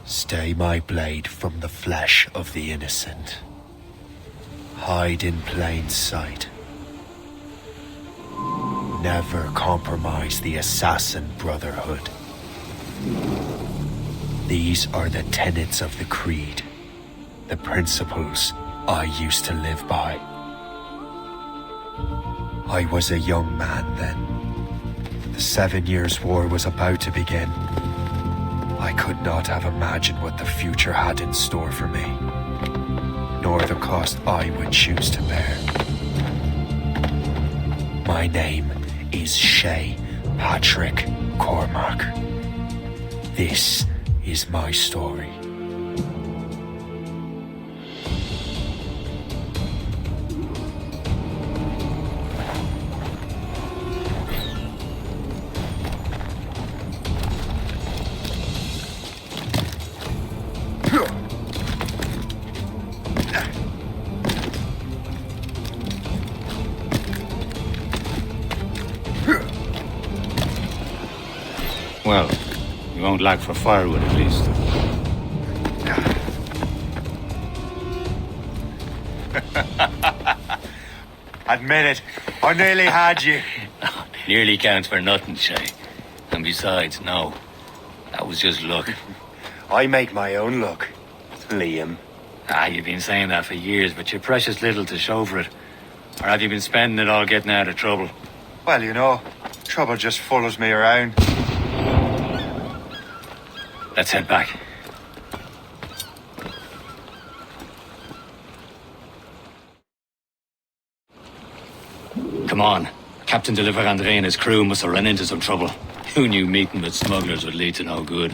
Stay my blade from the flesh of the innocent. Hide in plain sight. Never compromise the Assassin Brotherhood. These are the tenets of the Creed, the principles I used to live by. I was a young man then. The 7 Years' War was about to begin. I could not have imagined what the future had in store for me, nor the cost I would choose to bear. My name is Shay Patrick Cormac. This is my story. Well, you won't lack for firewood at least. Admit it, I nearly had you. Nearly counts for nothing, Shay. And besides, no. That was just luck. I make my own luck, Liam. You've been saying that for years, but you're precious little to show for it. Or have you been spending it all getting out of trouble? Well, you know, trouble just follows me around. Let's head back. Come on. Captain de Andre and his crew must have run into some trouble. Who knew meeting with smugglers would lead to no good?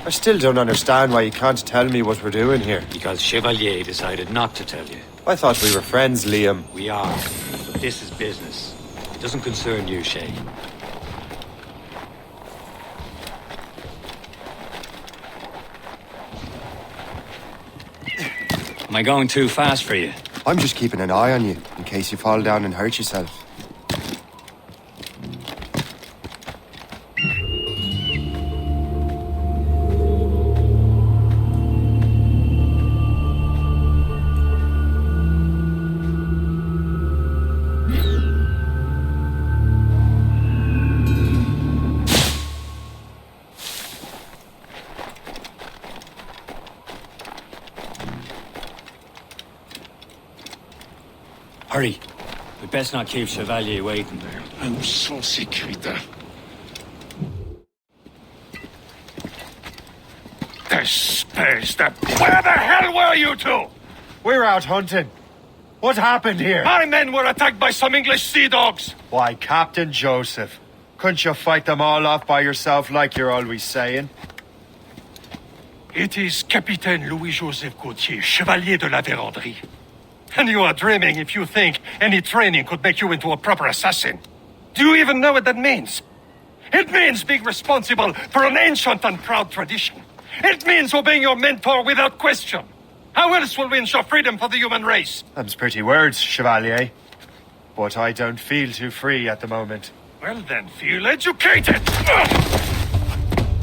I still don't understand why you can't tell me what we're doing here. Because Chevalier decided not to tell you. I thought we were friends, Liam. We are, but this is business. It doesn't concern you, Shay. Am I going too fast for you? I'm just keeping an eye on you, in case you fall down and hurt yourself. Hurry. We'd best not keep Chevalier waiting. Nous sommes sécuritaires. Where the hell were you two? We're out hunting. What happened here? My men were attacked by some English sea dogs. Why, Captain Joseph, couldn't you fight them all off by yourself like you're always saying? It is Capitaine Louis-Joseph Gauthier, Chevalier de la Vérendrye. And you are dreaming if you think any training could make you into a proper assassin. Do you even know what that means? It means being responsible for an ancient and proud tradition. It means obeying your mentor without question. How else will we ensure freedom for the human race? Them's pretty words, Chevalier. But I don't feel too free at the moment. Well then, feel educated!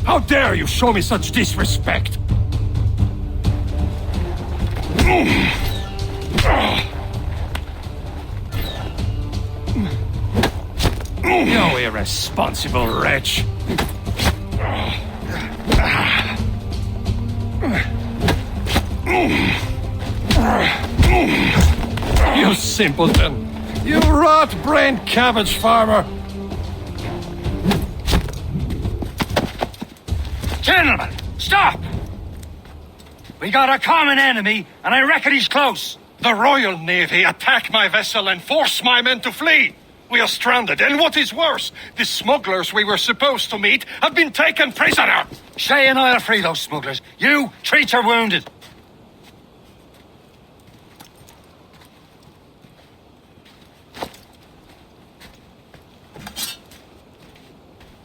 How dare you show me such disrespect? You irresponsible wretch! You simpleton! You rot-brained cabbage farmer! Gentlemen, stop! We got a common enemy, and I reckon he's close. The Royal Navy attacked my vessel and forced my men to flee. We are stranded, and what is worse, the smugglers we were supposed to meet have been taken prisoner. Shay and I'll free those smugglers. You, treat your wounded.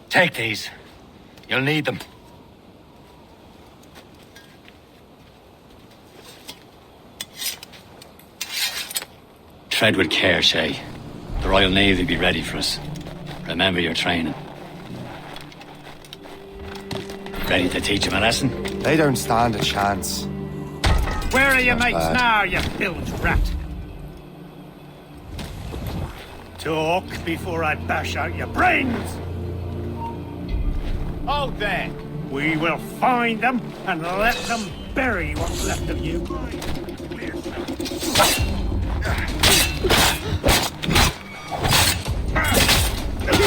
Take these. You'll need them. Tread with care, Shay. The Royal Navy be ready for us. Remember your training. Ready to teach him a lesson? They don't stand a chance. Where are your Not mates bad. now, you bilge rat? Talk before I bash out your brains! Hold there! We will find them and let them bury what's left of you. Keep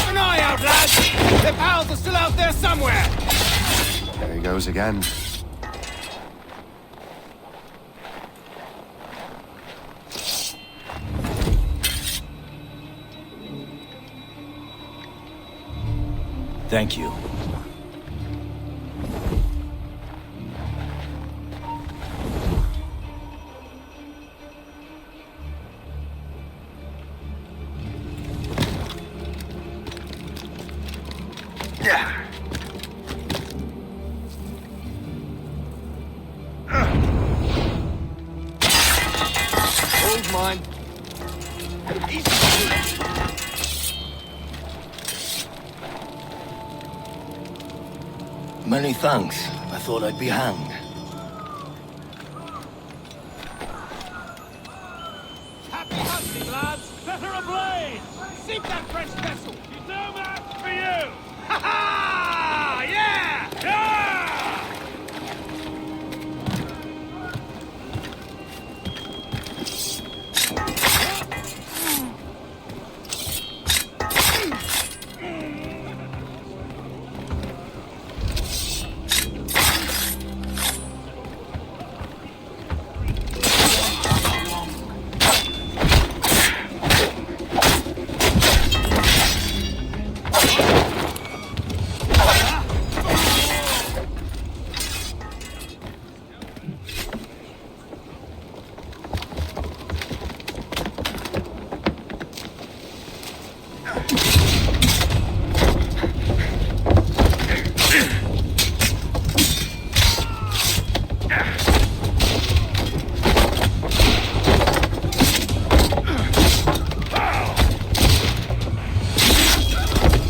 an eye out, lads! Their pals are still out there somewhere! There he goes again. Thank you. Hold mine. Many thanks. I thought I'd be hanged. Happy hunting, lads! Set her ablaze! Sink that French vessel! You know that for you! Ha ha! Yeah! Yeah!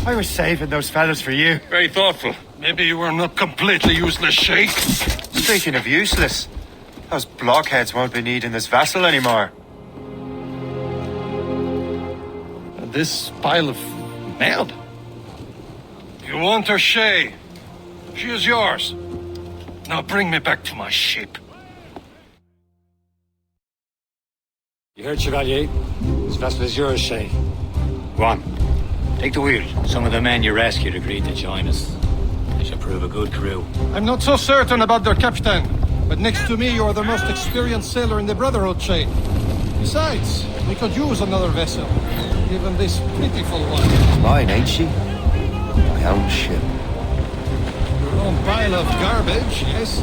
I was saving those fellas for you. Very thoughtful. Maybe you were not completely useless, Shay. Speaking of useless, those blockheads won't be needing this vessel anymore. This pile of merde. You want her, Shay? She is yours. Now bring me back to my ship. You heard, Chevalier? This vessel is yours, Shay. Go on. Take the wheel. Some of the men you rescued agreed to join us. They should prove a good crew. I'm not so certain about their captain, but next to me you are the most experienced sailor in the Brotherhood, Shay. Besides, we could use another vessel, even this pitiful one. Mine, ain't she? My own ship. Your own pile of garbage, yes?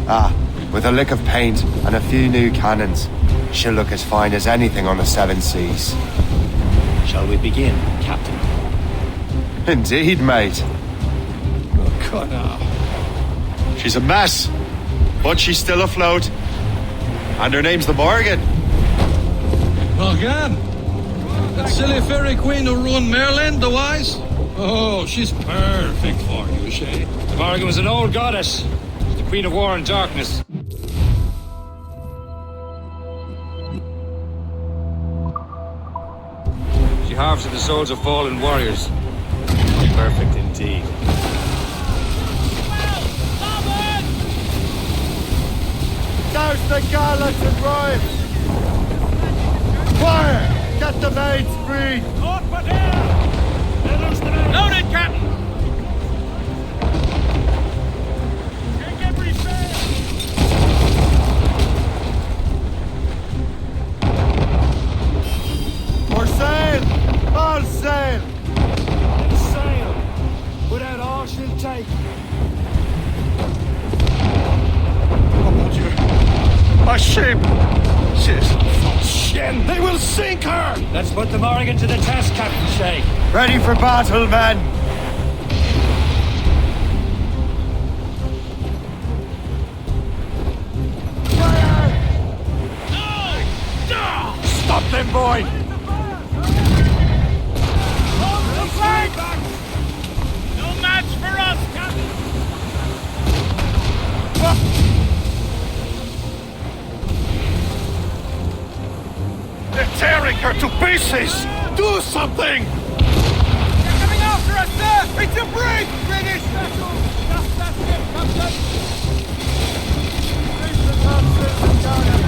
Ah, with a lick of paint and a few new cannons, she'll look as fine as anything on the seven seas. Shall we begin, Captain? Indeed, mate. Oh, God, now. She's a mess, but she's still afloat. And her name's the Morgan. Morgan? That silly fairy queen who ruined Merlin, the wise? Oh, she's perfect for you, Shay. The Morgan was an old goddess. She's the Queen of War and Darkness. She harvested the souls of fallen warriors. Perfect indeed. Douse the gallants and rhymes! Fire! Get the mates free! North but here! Let loose the men! Loaded, Captain! Take every sail! For sail! All sail! Let us sail! Put out all she'll take! Oh, mon Dieu. My ship! She's Shen! They will sink her! Let's put the Morgan to the test, Captain Shay. Ready for battle, men! Stop them, boy! No match for us, Captain! Jesus! Do something! They're coming after us, sir! It's a brig! British vessel! Just that ship, Captain! Reach the topsails and down it.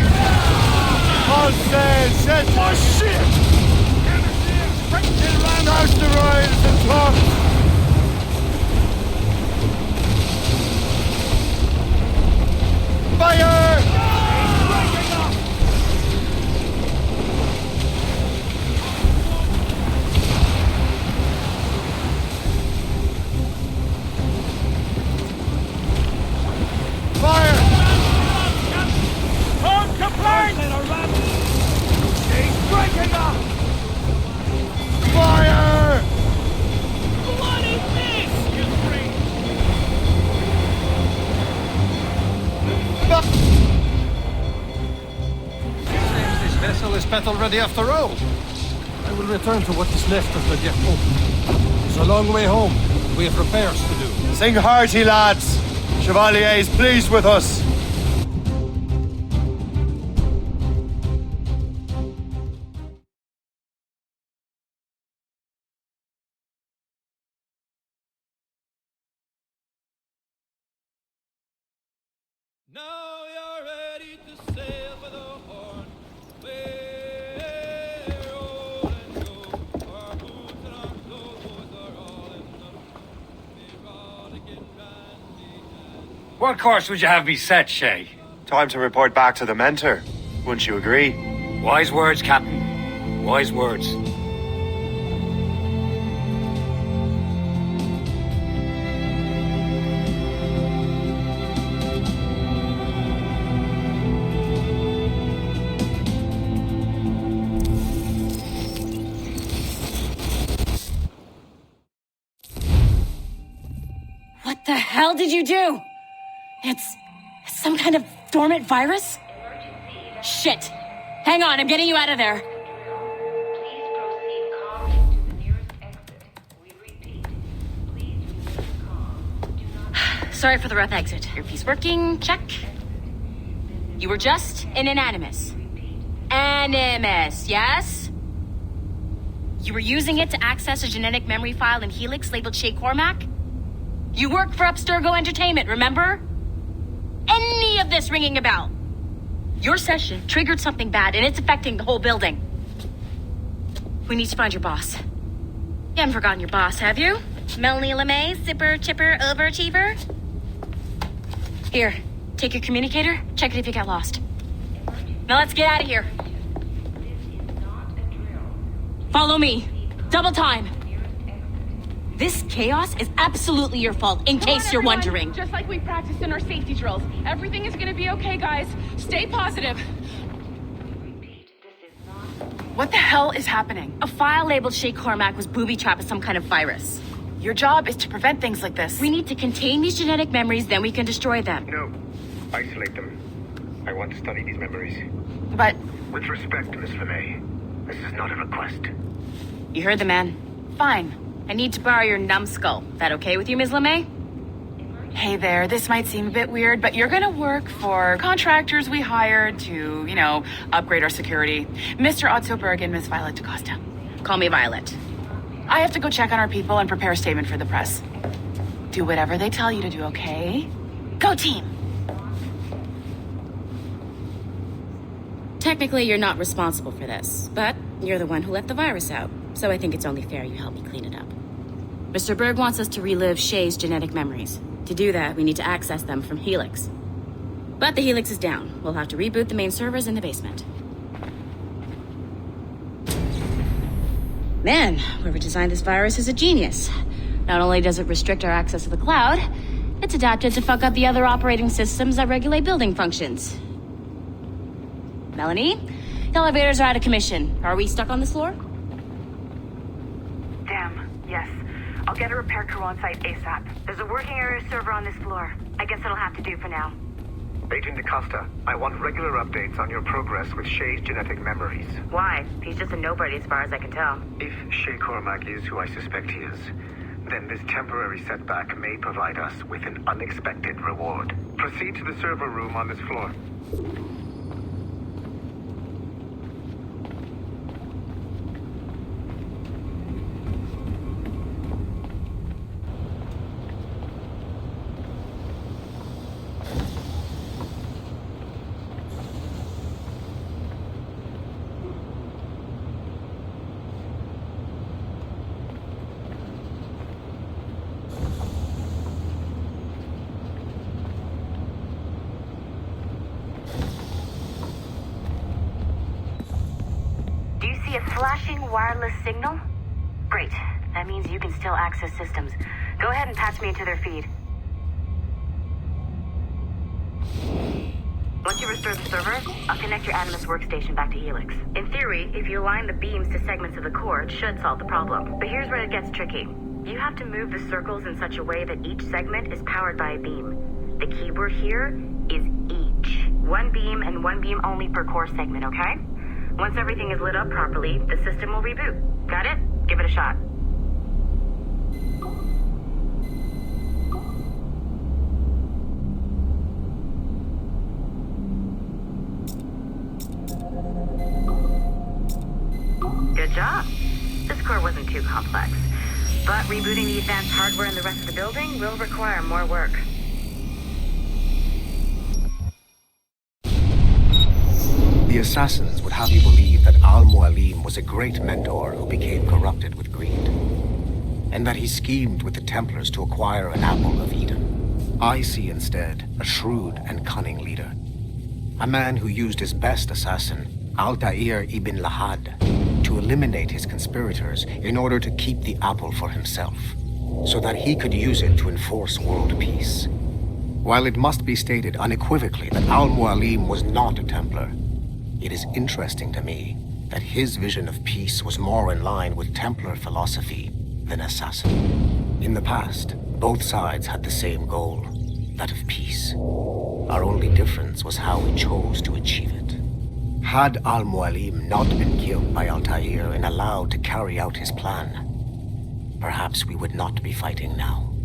All sail, set! Oh, shit! Douse the royals and tops! Fire! Fire! Home complaint! He's breaking up! Fire! What is this, you freak? Seems this vessel is battle ready after all. I will return to what is left of the depot. It's a long way home. We have repairs to do. Sing hearty, lads! Chevalier is pleased with us. Now you're ready to sail for the Horn. We're all and go. Our boots and our clothes are all in the rollicking bandy and What course would you have me set, Shay? Time to report back to the mentor. Wouldn't you agree? Wise words, Captain. Wise words. What the hell did you do? It's some kind of dormant virus? Shit. Hang on, I'm getting you out of there. Please proceed calmly to the nearest exit. We repeat, please remain calm. Do not... Sorry for the rough exit. Earpiece working, check. You were just in an Animus. Animus, yes? You were using it to access a genetic memory file in Helix labeled Shay Cormac? You work for Abstergo Entertainment, remember? Any of this ringing a bell? Your session triggered something bad, and it's affecting the whole building. We need to find your boss. You haven't forgotten your boss, have you? Melanie LeMay, zipper, chipper, overachiever? Here, take your communicator, check it if you get lost. Now let's get out of here. This is not a drill. Follow me. Double time. This chaos is absolutely your fault, in case you're wondering. Just like we practiced in our safety drills. Everything is gonna be okay, guys. Stay positive. Repeat, this is not... What the hell is happening? A file labeled Shay Cormac was booby-trapped with some kind of virus. Your job is to prevent things like this. We need to contain these genetic memories, then we can destroy them. No. Isolate them. I want to study these memories. But With respect, Miss LeMay, this is not a request. You heard the man. fine. I need to borrow your numbskull. That okay with you, Ms. LeMay? Hey there, this might seem a bit weird, but you're gonna work for contractors we hired to, upgrade our security. Mr. Otto Berg and Miss Violet DaCosta. Call me Violet. I have to go check on our people and prepare a statement for the press. Do whatever they tell you to do, okay? Go team! Technically, you're not responsible for this, but you're the one who let the virus out, so I think it's only fair you help me clean it up. Mr. Berg wants us to relive Shay's genetic memories. To do that, we need to access them from Helix. But the Helix is down. We'll have to reboot the main servers in the basement. Man, whoever designed this virus is a genius. Not only does it restrict our access to the cloud, it's adapted to fuck up the other operating systems that regulate building functions. Melanie? The elevators are out of commission. Are we stuck on this floor? Damn, yes. I'll get a repair crew on site ASAP. There's a working area server on this floor. I guess it'll have to do for now. Agent DaCosta, I want regular updates on your progress with Shay's genetic memories. Why? He's just a nobody as far as I can tell. If Shay Cormac is who I suspect he is, then this temporary setback may provide us with an unexpected reward. Proceed to the server room on this floor. Flashing wireless signal? Great. That means you can still access systems. Go ahead and patch me into their feed. Once you restore the server, I'll connect your Animus workstation back to Helix. In theory, if you align the beams to segments of the core, it should solve the problem. But here's where it gets tricky. You have to move the circles in such a way that each segment is powered by a beam. The keyword here is each. One beam and one beam only per core segment, okay? Once everything is lit up properly, the system will reboot. Got it? Give it a shot. Good job. This core wasn't too complex. But rebooting the advanced hardware in the rest of the building will require more work. The assassins would have you believe that Al-Mualim was a great mentor who became corrupted with greed, and that he schemed with the Templars to acquire an apple of Eden. I see instead a shrewd and cunning leader, a man who used his best assassin, Altair ibn Lahad, to eliminate his conspirators in order to keep the apple for himself, so that he could use it to enforce world peace. While it must be stated unequivocally that Al-Mualim was not a Templar, it is interesting to me that his vision of peace was more in line with Templar philosophy than assassin. In the past, both sides had the same goal, that of peace. Our only difference was how we chose to achieve it. Had Al-Mualim not been killed by Altair and allowed to carry out his plan, perhaps we would not be fighting now.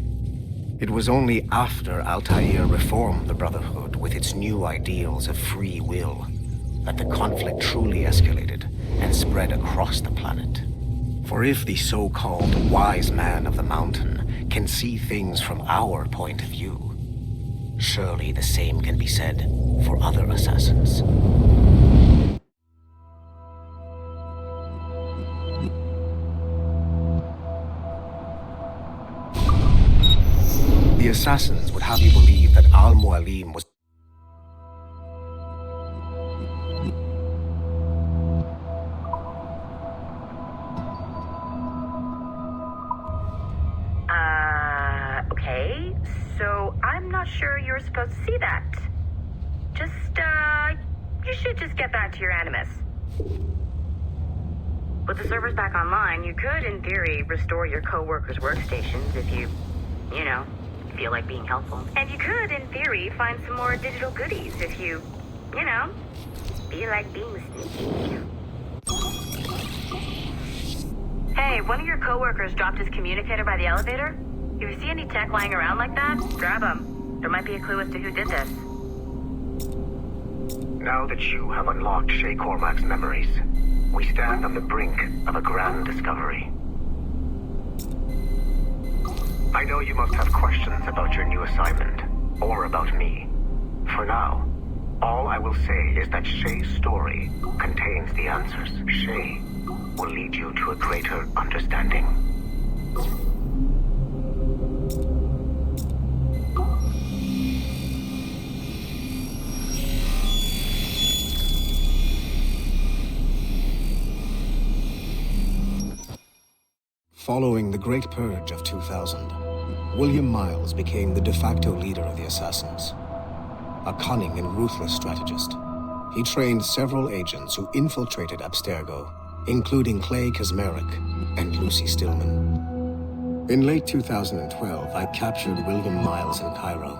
It was only after Altair reformed the Brotherhood with its new ideals of free will that the conflict truly escalated and spread across the planet. For if the so-called wise man of the mountain can see things from our point of view, surely the same can be said for other assassins. The assassins would have you believe that Al-Mualim was... Okay. So, I'm not sure you're supposed to see that. You should just get back to your Animus. With the servers back online, you could, in theory, restore your co-workers' workstations if you feel like being helpful. And you could, in theory, find some more digital goodies if you feel like being sneaky. Hey, one of your co-workers dropped his communicator by the elevator. If you see any tech lying around like that, grab them. There might be a clue as to who did this. Now that you have unlocked Shay Cormac's memories, we stand on the brink of a grand discovery. I know you must have questions about your new assignment, or about me. For now, all I will say is that Shay's story contains the answers. Shay will lead you to a greater understanding. Following the Great Purge of 2000, William Miles became the de facto leader of the Assassins. A cunning and ruthless strategist, he trained several agents who infiltrated Abstergo, including Clay Kazmarek and Lucy Stillman. In late 2012, I captured William Miles in Cairo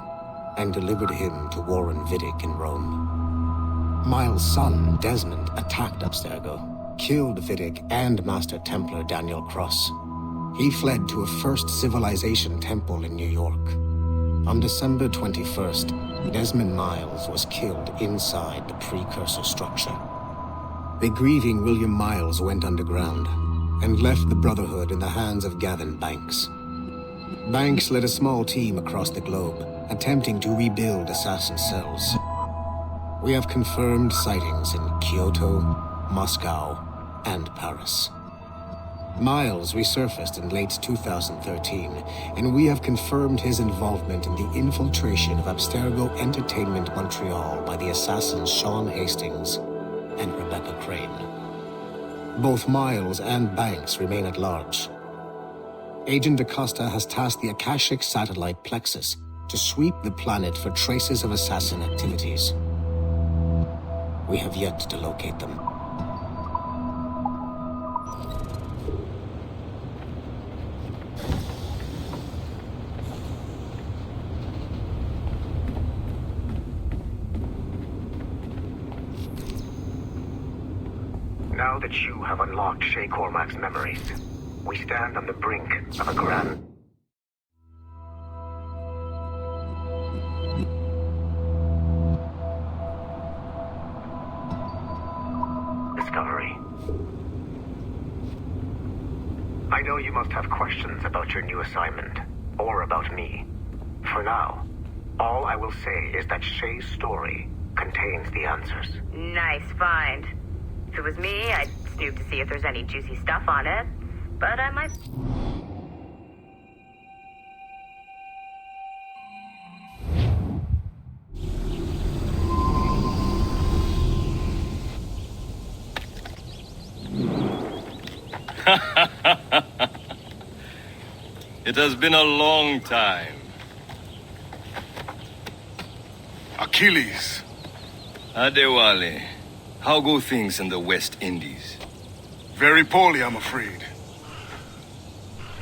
and delivered him to Warren Vidic in Rome. Miles' son, Desmond, attacked Abstergo, killed Vidic and Master Templar Daniel Cross. He fled to a First Civilization temple in New York. On December 21st, Desmond Miles was killed inside the precursor structure. The grieving William Miles went underground and left the Brotherhood in the hands of Gavin Banks. Banks led a small team across the globe, attempting to rebuild assassin cells. We have confirmed sightings in Kyoto, Moscow, and Paris. Miles resurfaced in late 2013, and we have confirmed his involvement in the infiltration of Abstergo Entertainment Montreal by the assassins Sean Hastings and Rebecca Crane. Both Miles and Banks remain at large. Agent DaCosta has tasked the Akashic satellite Plexus to sweep the planet for traces of assassin activities. We have yet to locate them. Now that you have unlocked Shay Cormac's memories, we stand on the brink of a grand discovery. I know you must have questions about your new assignment, or about me. For now, all I will say is that Shay's story contains the answers. Nice find. If it was me, I'd snoop to see if there's any juicy stuff on it. But I might... It has been a long time. Achilles. Adewale, how go things in the West Indies? Very poorly, I'm afraid.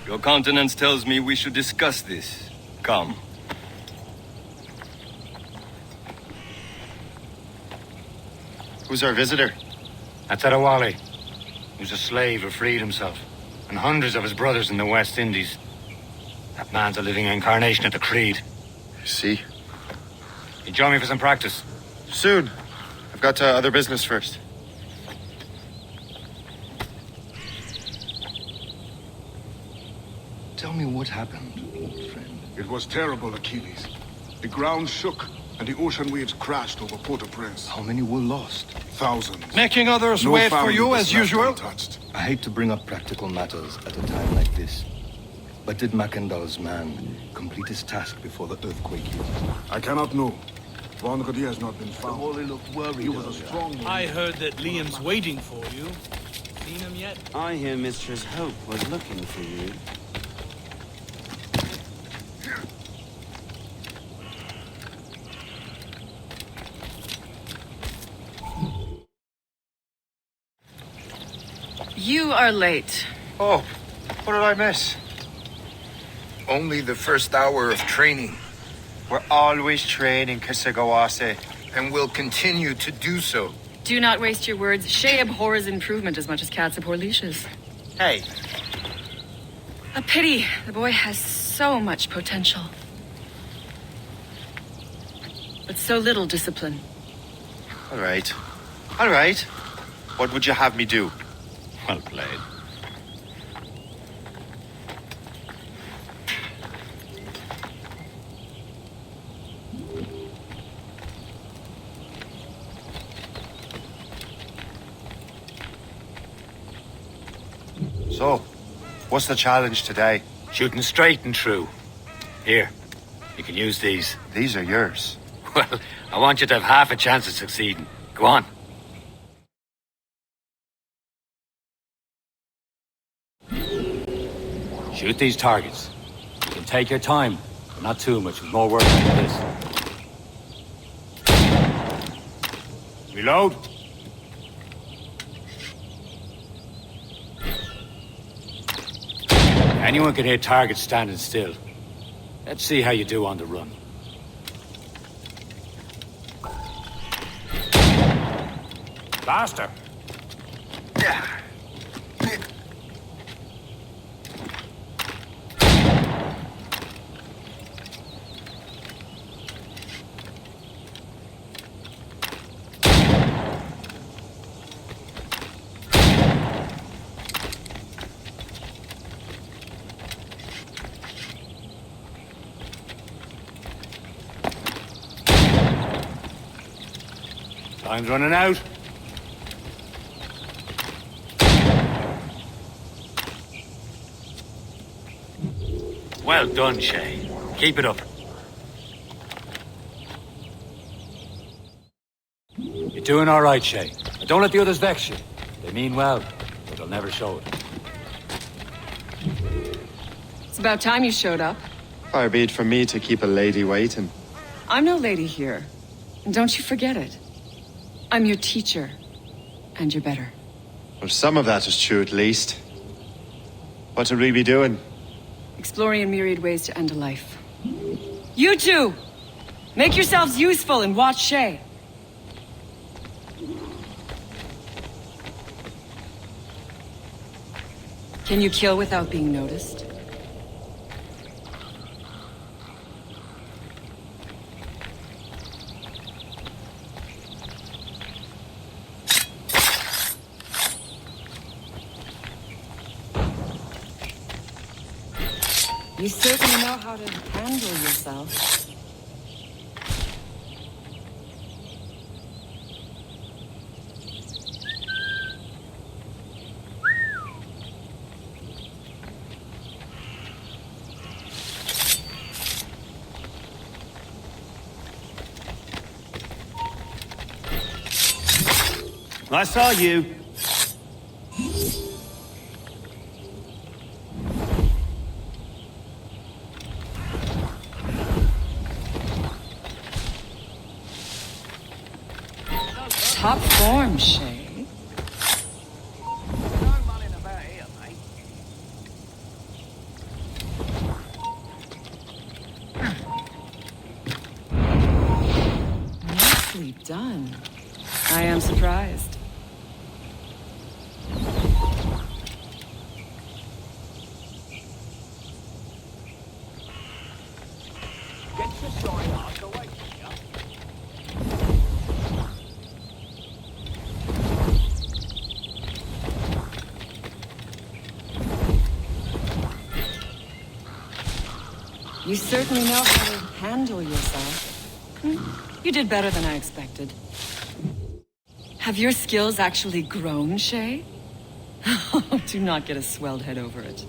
Your countenance tells me we should discuss this. Come. Who's our visitor? That's Adewale. He was a slave who freed himself, and hundreds of his brothers in the West Indies. That man's a living incarnation of the Creed. See? You join me for some practice? Soon. I've got other business first. Tell me what happened, old friend. It was terrible, Achilles. The ground shook, and the ocean waves crashed over Port-au-Prince. How many were lost? Thousands. Making others No wait for family you was as left usual? untouched. I hate to bring up practical matters at a time like this. But did Mackandal's man complete his task before the earthquake hit? I cannot know. Von Rudi has not been found. Wally looked worried. He was a strong man. I heard that Liam's waiting for you. Seen him yet? I hear Mistress Hope was looking for you. You are late. Oh, what did I miss? Only the first hour of training. We're always training, Kisagawase. And will continue to do so. Do not waste your words. Shay abhors improvement as much as cats abhor leashes. Hey. A pity. The boy has so much potential. But so little discipline. All right. All right. What would you have me do? Well played. So, what's the challenge today? Shooting straight and true. Here, you can use these. These are yours. Well, I want you to have half a chance of succeeding. Go on. Shoot these targets. You can take your time, but not too much. There's more work than this. Reload. Anyone can hit targets standing still. Let's see how you do on the run. Faster. Time's running out. Well done, Shay. Keep it up. You're doing all right, Shay. Don't let the others vex you. They mean well. You'll never show it. It's about time you showed up. Far be it from me to keep a lady waiting. I'm no lady here. And don't you forget it. I'm your teacher. And you're better. Well, some of that is true at least. What would we be doing? Exploring a myriad ways to end a life. You two! Make yourselves useful and watch Shay. Can you kill without being noticed? You certainly know how to handle yourself. I saw you. Top form, Shay. Nicely done. I am surprised. You certainly know how to handle yourself. You did better than I expected. Have your skills actually grown, Shay? Do not get a swelled head over it.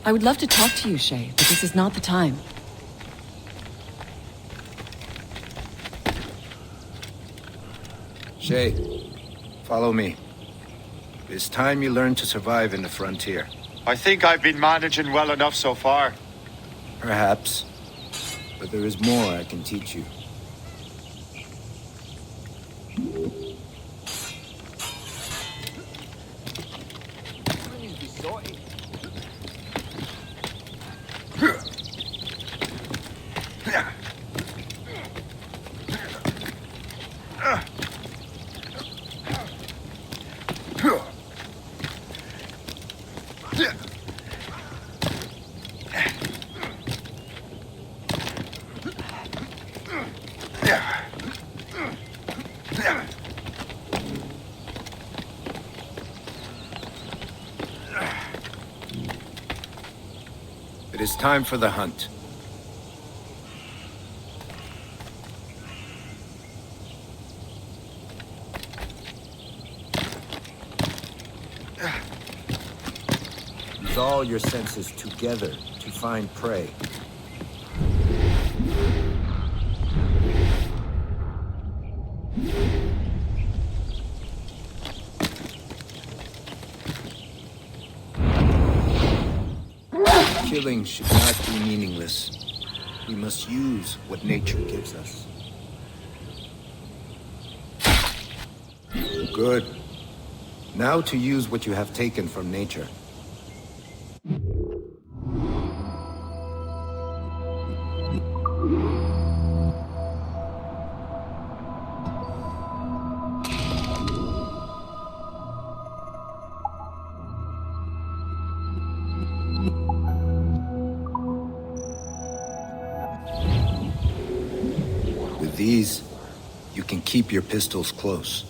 I would love to talk to you, Shay, but this is not the time. Shay, follow me. It's time you learn to survive in the frontier. I think I've been managing well enough so far. Perhaps. But there is more I can teach you. It is time for the hunt. Use all your senses together to find prey. Killing should not be meaningless. We must use what nature gives us. Good. Now to use what you have taken from nature. These, you can keep your pistols close.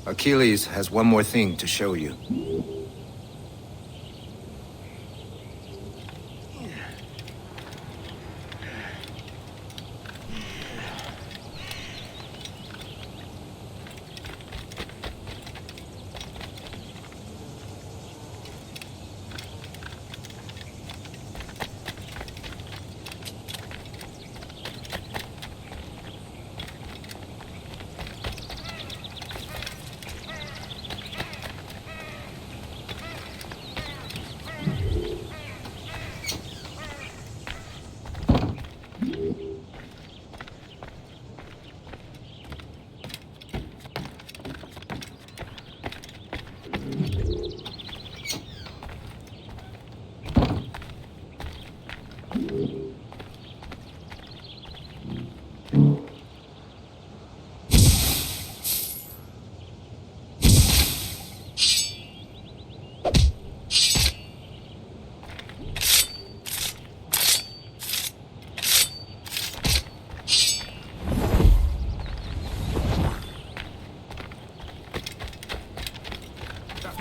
Achilles has one more thing to show you.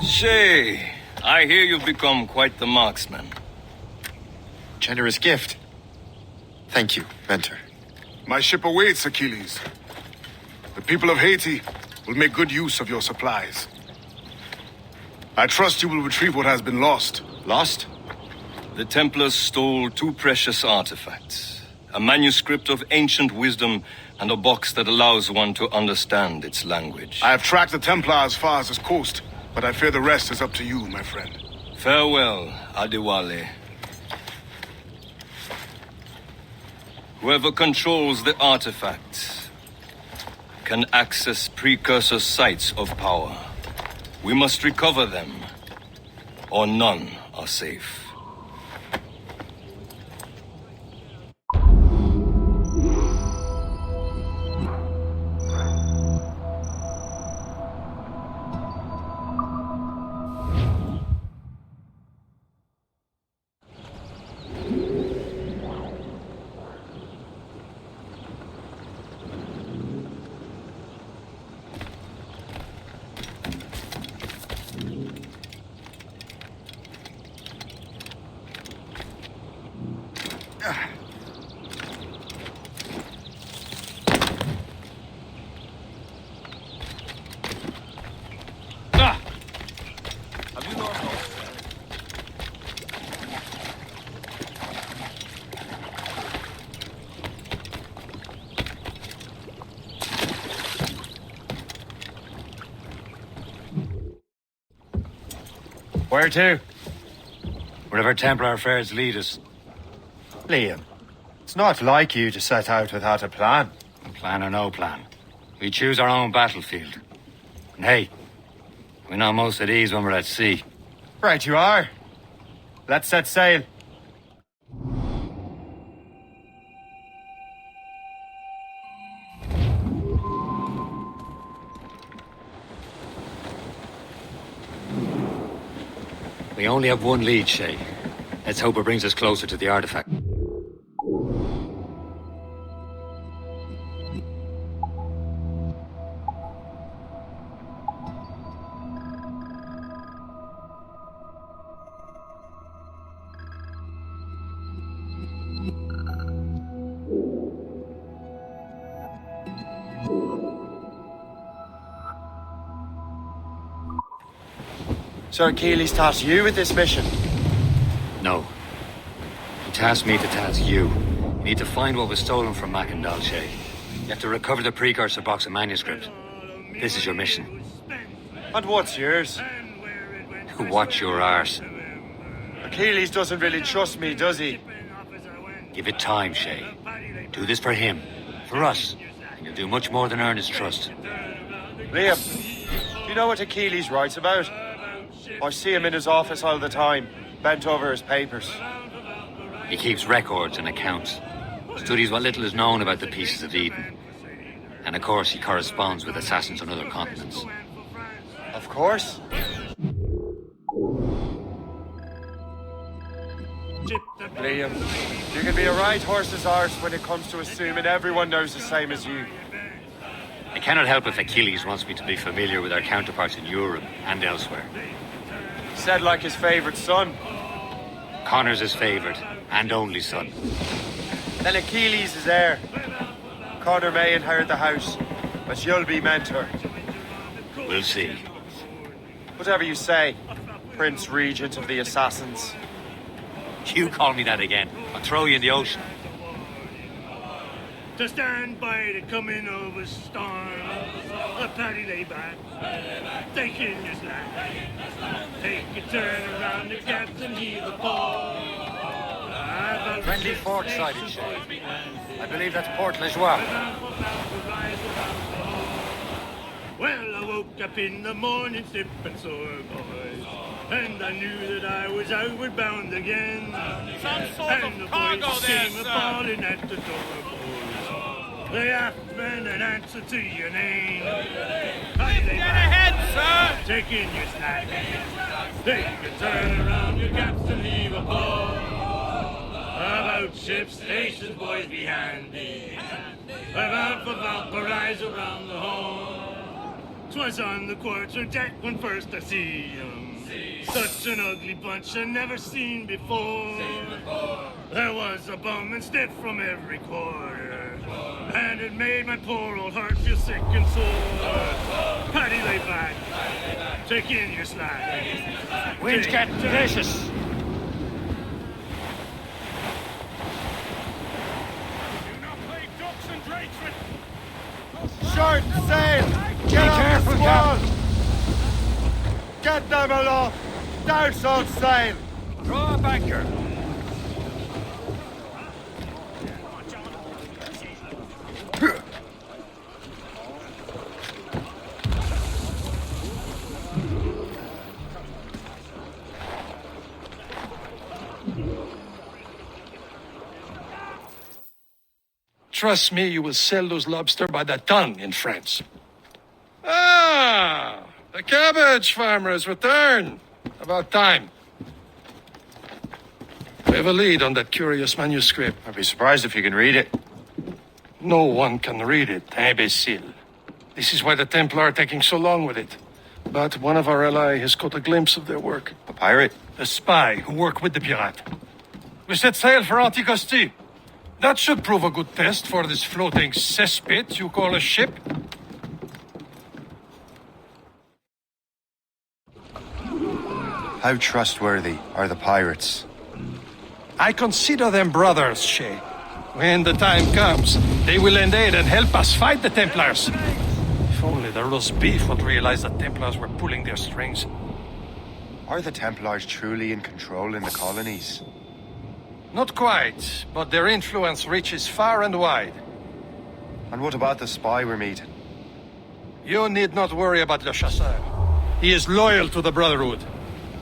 Shay, I hear you've become quite the marksman. Generous gift. Thank you, Mentor. My ship awaits, Achilles. The people of Haiti will make good use of your supplies. I trust you will retrieve what has been lost. Lost? The Templars stole 2 precious artifacts. A manuscript of ancient wisdom and a box that allows one to understand its language. I have tracked the Templar as far as this coast, but I fear the rest is up to you, my friend. Farewell, Adewale. Whoever controls the artifacts can access precursor sites of power. We must recover them, or none are safe. Where to? Wherever Templar affairs lead us. Liam, it's not like you to set out without a plan. Plan or no plan. We choose our own battlefield. And hey, we know most at ease when we're at sea. Right you are. Let's set sail. We only have one lead, Shay. Let's hope it brings us closer to the artifact. Sir Achilles tasked you with this mission? No. He tasked me to task you. You need to find what was stolen from Macandal, Shay. You have to recover the precursor box of manuscript. This is your mission. And what's yours? Watch your arse. Achilles doesn't really trust me, does he? Give it time, Shay. Do this for him. For us. And you'll do much more than earn his trust. Liam, do you know what Achilles writes about? I see him in his office all the time, bent over his papers. He keeps records and accounts. Studies what little is known about the Pieces of Eden. And of course, he corresponds with assassins on other continents. Of course. Liam, you can be a right horse's arse when it comes to assuming everyone knows the same as you. I cannot help if Achilles wants me to be familiar with our counterparts in Europe and elsewhere. Said like his favorite son. Connor's his favorite and only son. Then Achilles is heir. Connor may inherit the house, but you'll be mentor. We'll see. Whatever you say, Prince Regent of the Assassins. You call me that again, I'll throw you in the ocean. To stand by the coming of a storm, a paddy lay back, take in your slack, take a turn around the gaps and heave a ball. Friendly fort sighted, Shay. I believe that's Port Lejoie. Well, I woke up in the morning sipping sore, boys, and I knew that I was outward bound again. Some sort and of the cargo voices there, came sir. a-falling at the door, boys. They asked men an answer to your name. Get ahead, sir! Take in your snack. Take a turn around your gaps and leave a ball. About ship stations, boys, be handy. About for Valparaiso around the horn. 'Twas on the quarter deck when first I see 'em. Such an ugly bunch I never seen before. There was a bum and stiff from every quarter, and it made my poor old heart feel sick and sore. Paddy, lay back. Take in your slack. Wind's getting vicious. Short sail! Get off the squall! Get them aloft! Douse all sail! Draw a banker. Trust me, you will sell those lobster by the ton in France. Ah, the cabbage farmer has returned. About time. We have a lead on that curious manuscript. I'd be surprised if you can read it. No one can read it, imbecile. This is why the Templar are taking so long with it. But one of our allies has caught a glimpse of their work. A pirate? A spy who worked with the pirate. We set sail for Anticosti. That should prove a good test for this floating cesspit you call a ship. How trustworthy are the pirates? I consider them brothers, Shay. When the time comes, they will lend aid and help us fight the Templars. If only the roast beef would realize the Templars were pulling their strings. Are the Templars truly in control in the colonies? Not quite, but their influence reaches far and wide. And what about the spy we're meeting? You need not worry about Le Chasseur. He is loyal to the Brotherhood.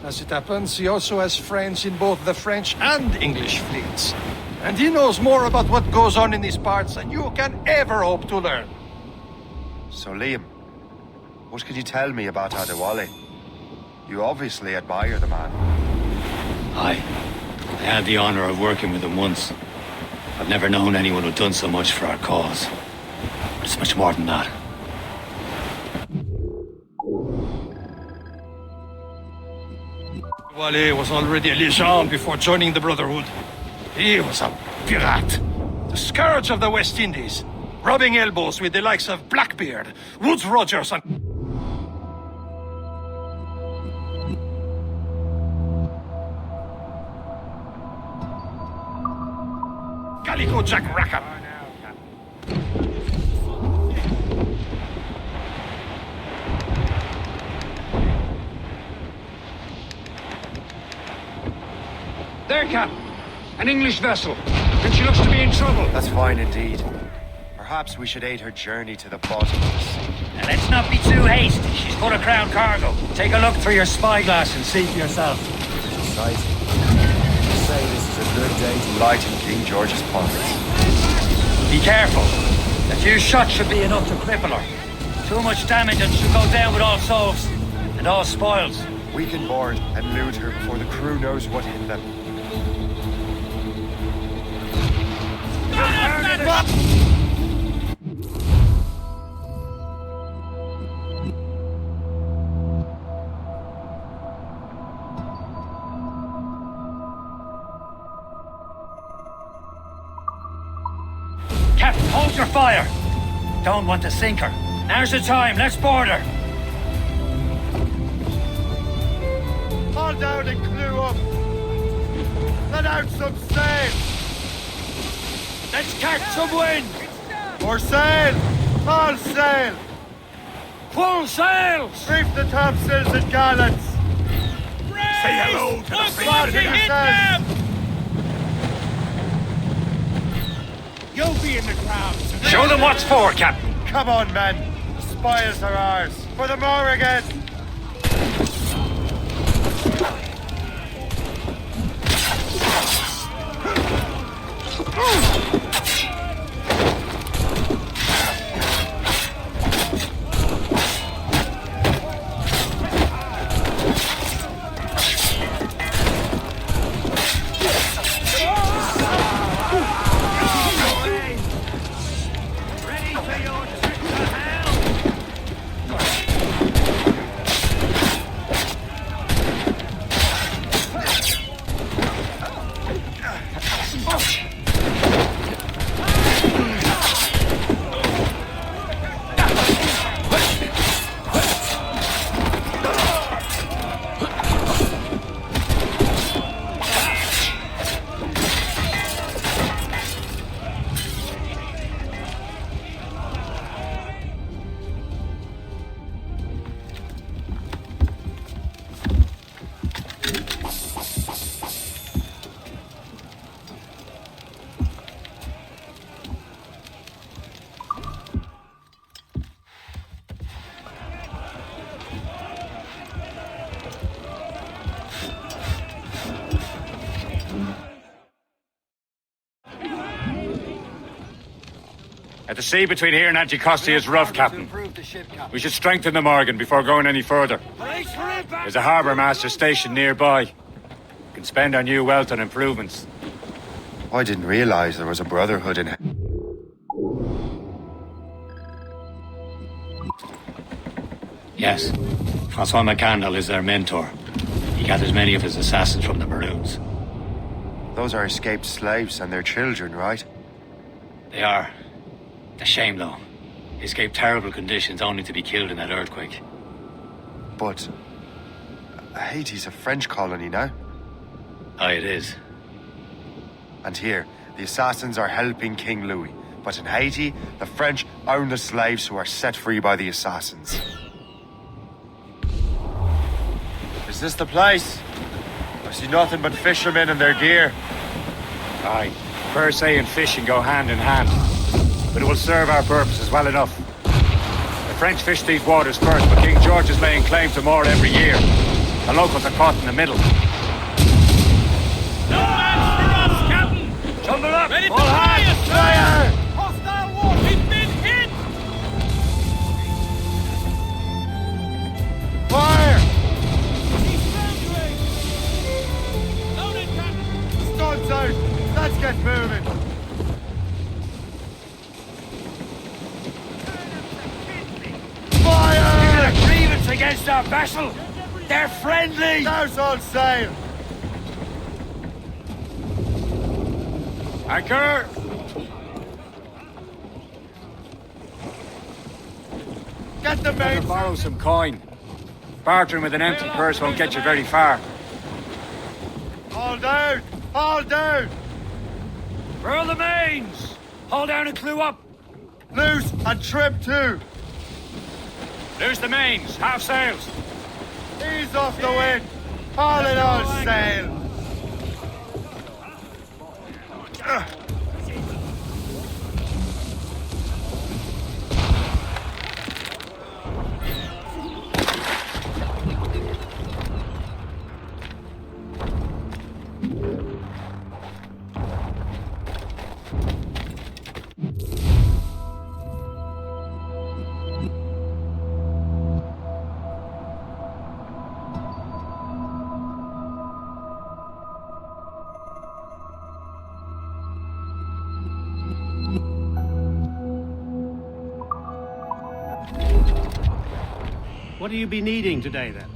As it happens, he also has friends in both the French and English fleets. And he knows more about what goes on in these parts than you can ever hope to learn. So, Liam, what can you tell me about Adewale? You obviously admire the man. I had the honor of working with him once. I've never known anyone who'd done so much for our cause. But it's much more than that. Adewale was already a legend before joining the Brotherhood. He was a pirate, the scourge of the West Indies, rubbing elbows with the likes of Blackbeard, Woodes Rogers, and Calico Jack Rackham. There, Cap. An English vessel. And she looks to be in trouble. That's fine indeed. Perhaps we should aid her journey to the bottom of the sea. And let's not be too hasty. She's full of crown cargo. Take a look through your spyglass and see for yourself. It's exciting. You say this is a good day to lighten King George's pockets. Be careful. A few shots should be enough to cripple her. Too much damage and she'll go down with all souls. And all spoils. We can board and loot her before the crew knows what hit them. Captain, hold your fire! Don't want to sink her. Now's the time, let's board her! Haul down and clew up! Let out some sail! Let's catch some wind! More sail! All sail! Full sails! Reef the topsails and gallants! Say hello to the Spartacus! You'll be in the crowd. Show them what's for, Captain! Come on, men! The spoils are ours! For the Morrigan! The sea between here and Anticosti is rough, Captain. We should strengthen the Morgan before going any further. There's a harbour master station nearby. We can spend our new wealth on improvements. I didn't realize there was a brotherhood in it. Yes. Francois McCandle is their mentor. He gathers many of his assassins from the Maroons. Those are escaped slaves and their children, right? They are. A shame, though. They escaped terrible conditions only to be killed in that earthquake. But Haiti's a French colony now. Aye, it is. And here, the assassins are helping King Louis. But in Haiti, the French own the slaves who are set free by the assassins. Is this the place? I see nothing but fishermen and their gear. Aye. Per se and fishing go hand in hand. But it will serve our purposes well enough. The French fish these waters first, but King George is laying claim to more every year. The locals are caught in the middle. No match for us, Captain! Tumble up! Ready to All hands! fire! Hostile war! We've been hit! Fire! He's loaded, Captain! Stuns out! Let's get moving! Fire! You got a grievance against our vessel? They're friendly! Now's all sail! Anchor! Get the Better main... borrow some coin. Bartering with an empty purse won't get you very far. Haul down! Haul down! Furl the mains! Hold down and clew up! Loose and trim too! Loose the mains, half sails! Ease off the wind! Haul it all sail! What do you be needing today, then?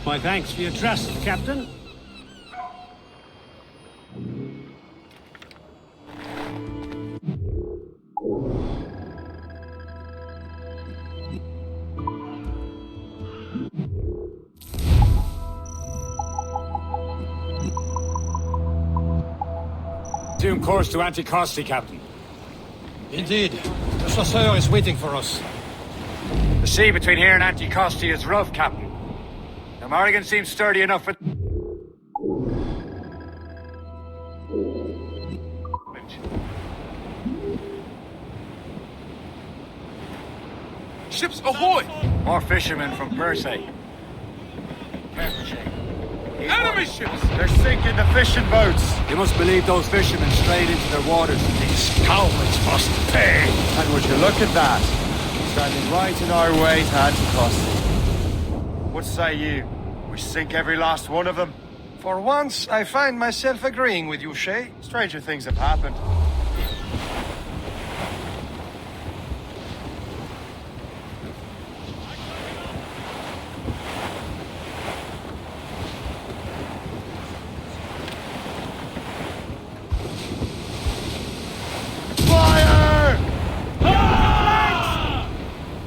My thanks for your trust, Captain. Resume course to Anticosti, Captain. Indeed. The chasseur is waiting for us. The sea between here and Anticosti is rough, Captain. The Morrigan seems sturdy enough for... Ships ahoy! More fishermen from Persay. Enemy ships! They're sinking the fishing boats. You must believe those fishermen strayed into their waters. These cowards must pay! And would you look at that? Standing right in our way to Anticosti. What say you? We sink every last one of them? For once, I find myself agreeing with you, Shay. Stranger things have happened.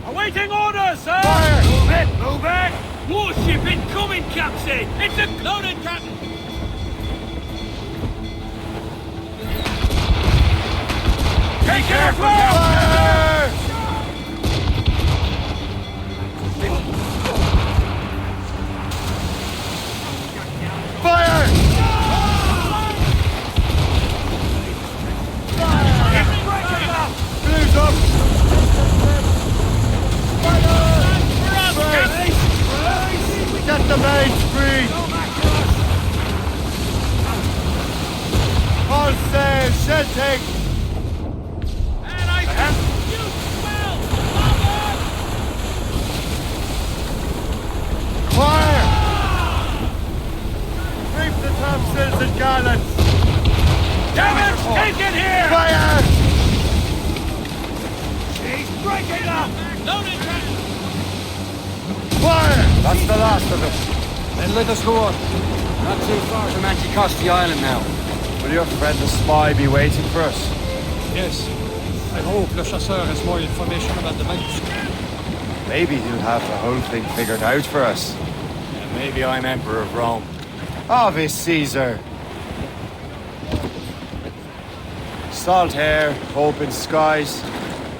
Awaiting orders, sir! Fire! Move it! Move it! Warship incoming, Captain! It's a loaded, Captain! Take careful! Fire! Fire! Blues up! Get the mains free! All sail, shelting! And I can you well! Fire! Reef the topsails and gallants! Damn it! Take it here! Fire! She's breaking up! Loaded, Captain! Fire! That's the last of them. Then let us go on. Not too far from Anticosti Island now. Will your friend the spy be waiting for us? Yes. I hope Le Chasseur has more information about the manuscript. Maybe he'll have the whole thing figured out for us. And maybe I'm Emperor of Rome. Ave Caesar! Salt air, open skies.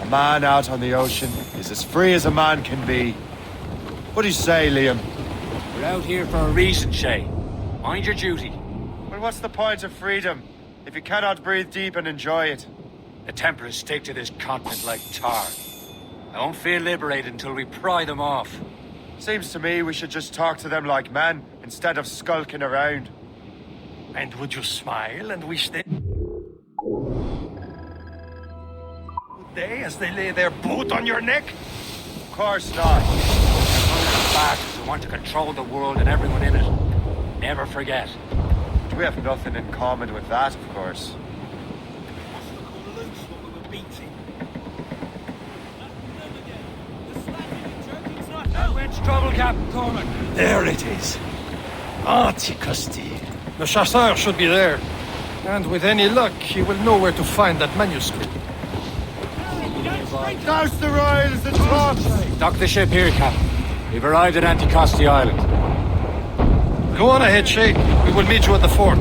A man out on the ocean is as free as a man can be. What do you say, Liam? We're out here for a reason, Shay. Mind your duty. Well, what's the point of freedom if you cannot breathe deep and enjoy it? The Templars stick to this continent like tar. I won't feel liberated until we pry them off. Seems to me we should just talk to them like men instead of skulking around. And would you smile and wish they... Would they, as they lay their boot on your neck? Of course not. Bastards who want to control the world and everyone in it. Never forget. We have nothing in common with that, of course. That witch trouble, Captain Cormac. There it is. Anticosti. The chasseur should be there. And with any luck, he will know where to find that manuscript. Douse the royals and tops! Dock the ship here, Captain. We've arrived at Anticosti Island. Go on ahead, Shay. We will meet you at the fort.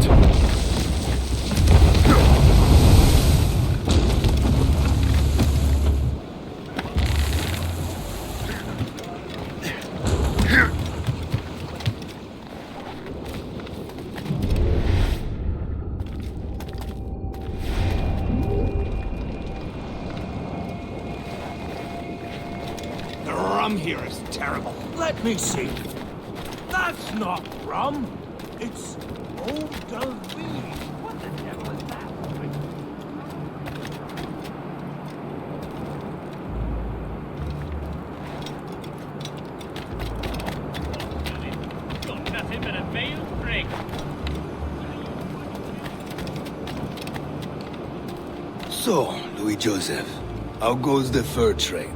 The rum here is terrible. Let me see. That's not rum. It's eau de vie. What the devil is that? Got nothing but a veiled prig. So, Louis Joseph, how goes the fur trade?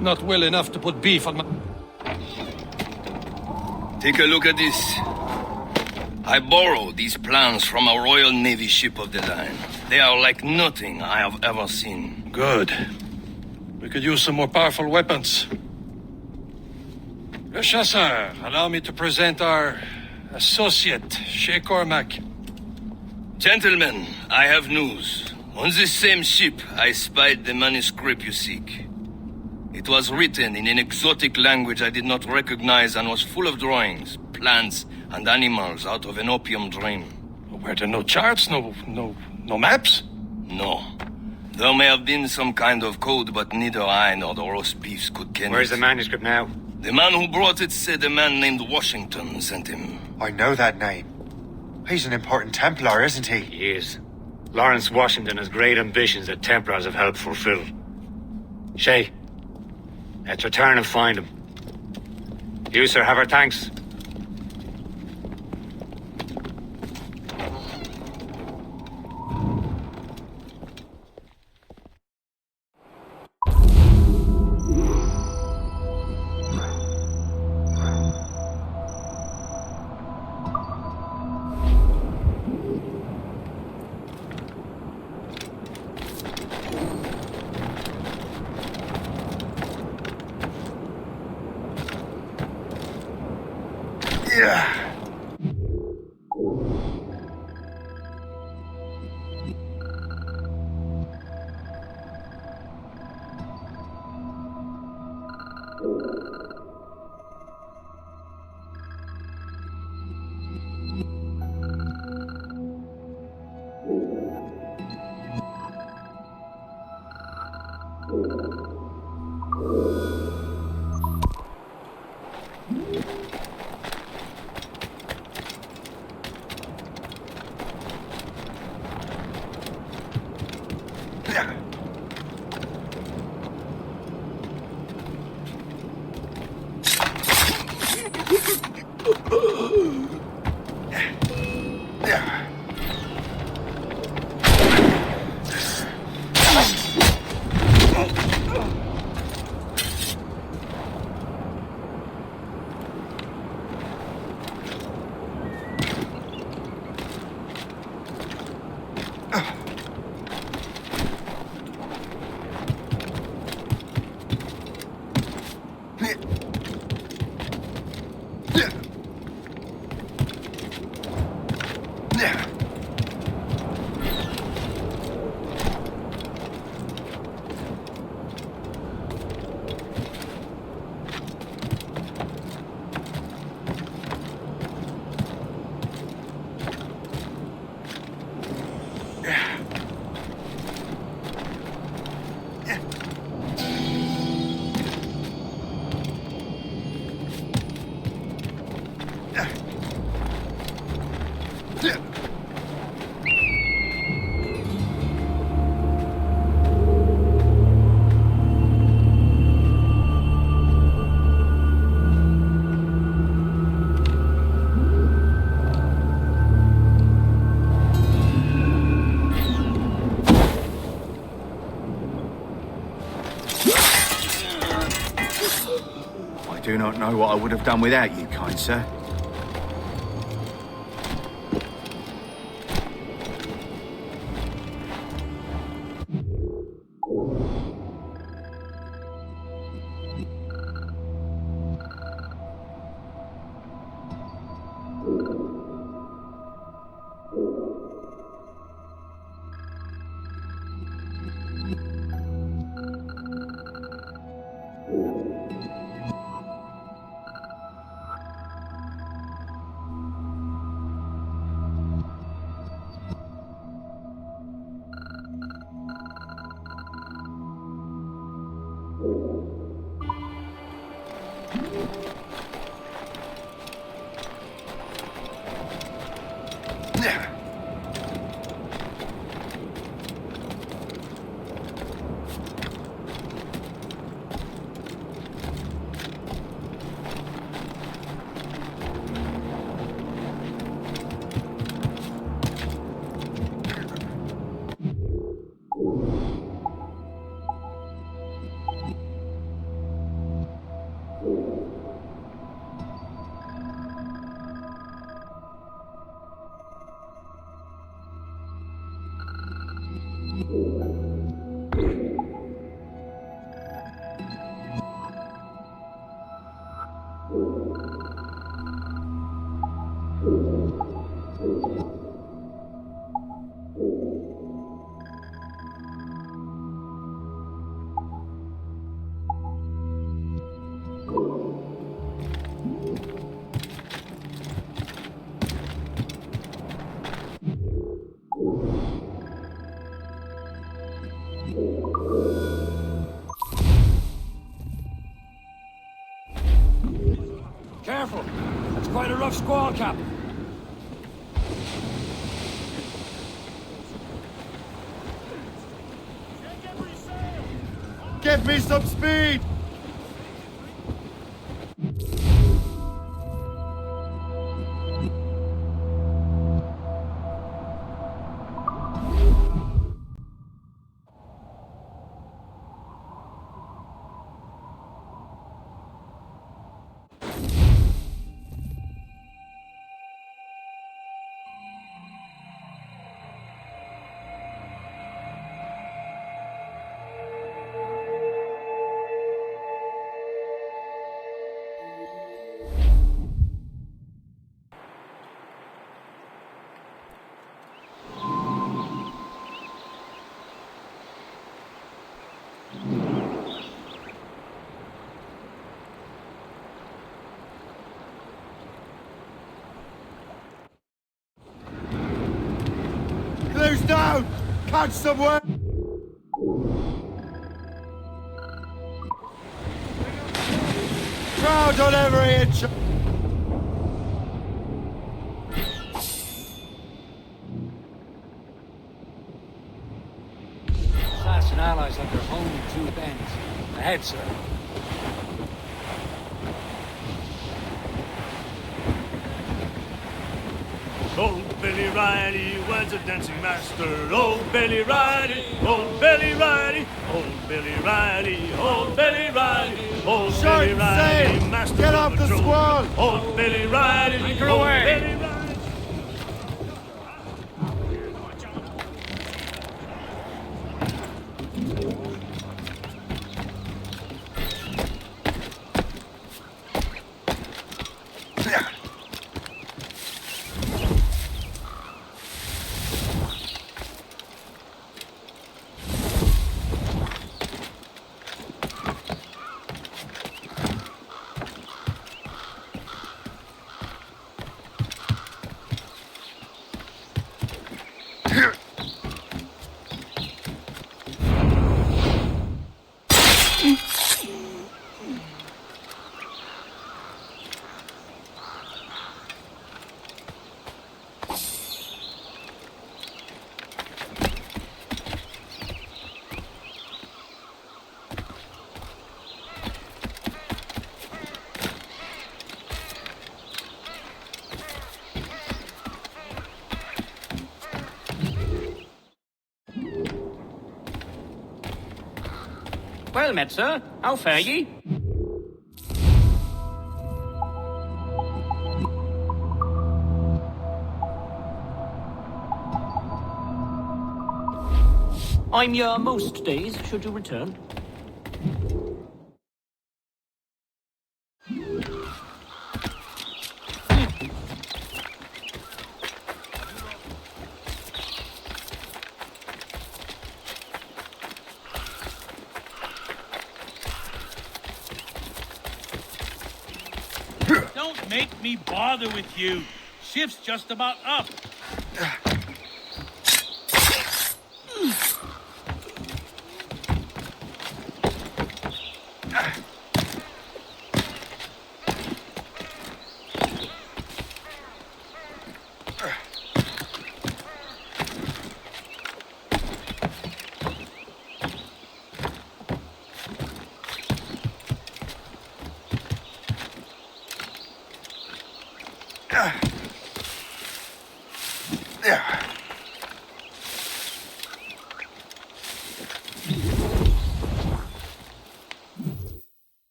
Not well enough to put beef on my... Take a look at this. I borrowed these plans from a Royal Navy ship of the line. They are like nothing I have ever seen. Good. We could use some more powerful weapons. Le Chasseur, allow me to present our associate, Shay Cormac. Gentlemen, I have news. On this same ship, I spied the manuscript you seek. It was written in an exotic language I did not recognize and was full of drawings, plants, and animals out of an opium dream. Were there no charts, no maps? No. There may have been some kind of code, but neither I nor the roast beefs could ken Where's it. the manuscript now? The man who brought it said a man named Washington sent him. I know that name. He's an important Templar, isn't he? He is. Lawrence Washington has great ambitions that Templars have helped fulfill. Shay, let's return and find him. You, sir, have our thanks. I do not know what I would have done without you, kind sir. squall, Cap. Give me some speed! Clear's down! Catch somewhere! Crowd on every inch! Assassin allies under home in 2 bends. Ahead, sir. Old Billy Riley was a dancing master. Old Billy Riley, old Billy Riley, old Billy Riley, old Billy Riley, old Billy Riley, master. Get off the squall! Old Billy Riley, Anchor old away. Billy Riley. Well met, sir. How fare ye? I'm your most days, should you return. Don't make me bother with you. Shift's just about up.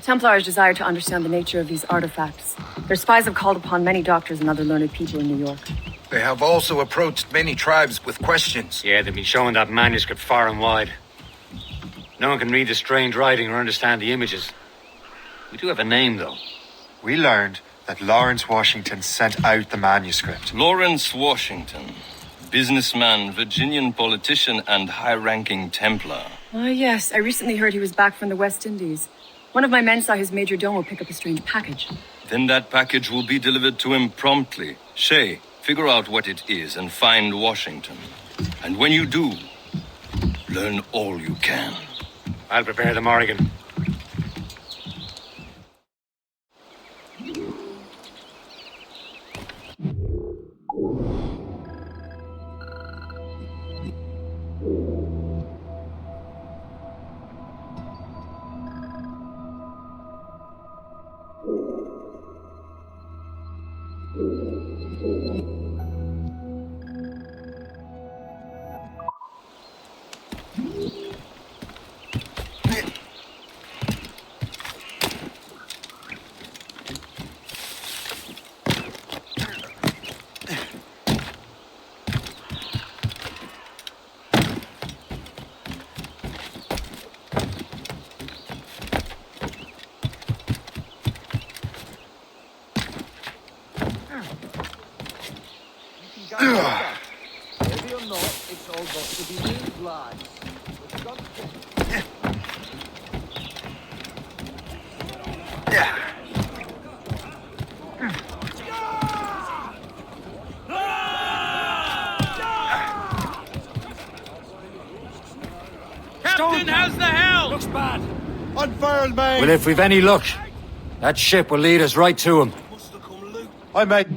Templars desire to understand the nature of these artifacts. Their spies have called upon many doctors and other learned people in New York. They have also approached many tribes with questions. Yeah, they've been showing that manuscript far and wide. No one can read the strange writing or understand the images. We do have a name, though. We learned that Lawrence Washington sent out the manuscript. Lawrence Washington. Businessman, Virginian politician, and high-ranking Templar. Ah, yes. I recently heard he was back from the West Indies. One of my men saw his major domo pick up a strange package. Then that package will be delivered to him promptly. Shay, figure out what it is and find Washington. And when you do, learn all you can. I'll prepare the Morrigan. Whether or not, it's all got to be moved, lads. We've got Captain, how's the hell? Looks bad. Unfurled, mate! Well, if we've any luck, that ship will lead us right to him. I mate.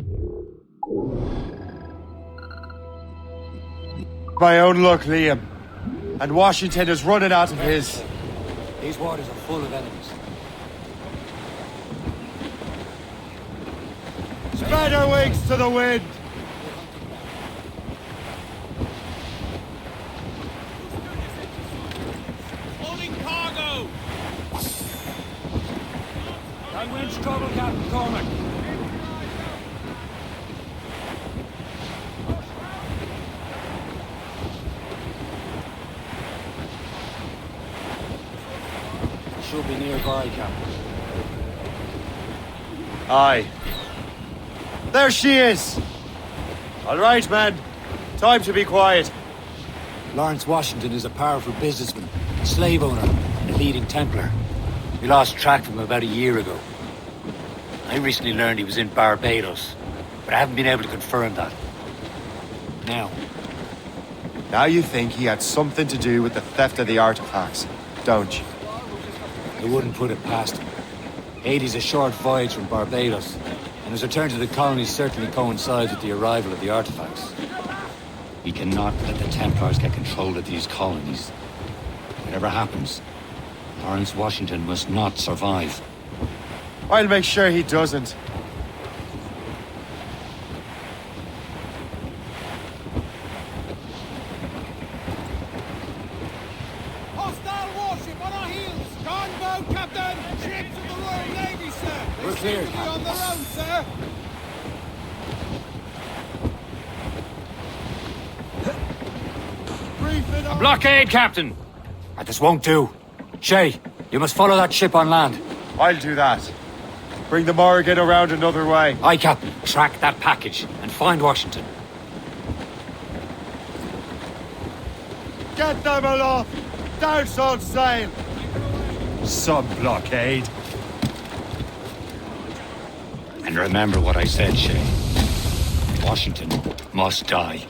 My own luck, Liam. And Washington is running out of his. These waters are full of enemies. Spread our wings to the wind! Holding cargo! That wind's trouble, Captain Cormac. Should be nearby, Captain. Aye. There she is! All right, man. Time to be quiet. Lawrence Washington is a powerful businessman, slave owner, and a leading Templar. We lost track of him about a year ago. I recently learned he was in Barbados, but I haven't been able to confirm that. Now you think he had something to do with the theft of the artifacts, don't you? I wouldn't put it past him. Haiti's a short voyage from Barbados, and his return to the colonies certainly coincides with the arrival of the artifacts. We cannot let the Templars get control of these colonies. Whatever happens, Lawrence Washington must not survive. I'll make sure he doesn't. hostile warship on our heels! Gunboat, Captain! Ships of the Royal Navy, sir! We're They clear, seem to be on their own, sir! Briefing on... Blockade, Captain! This won't do. Shay, you must follow that ship on land. I'll do that. Bring the Morrigan around another way. Aye, Captain. Track that package and find Washington. Get them aloft! Douse on sail! Sub-blockade. And remember what I said, Shay. Washington must die.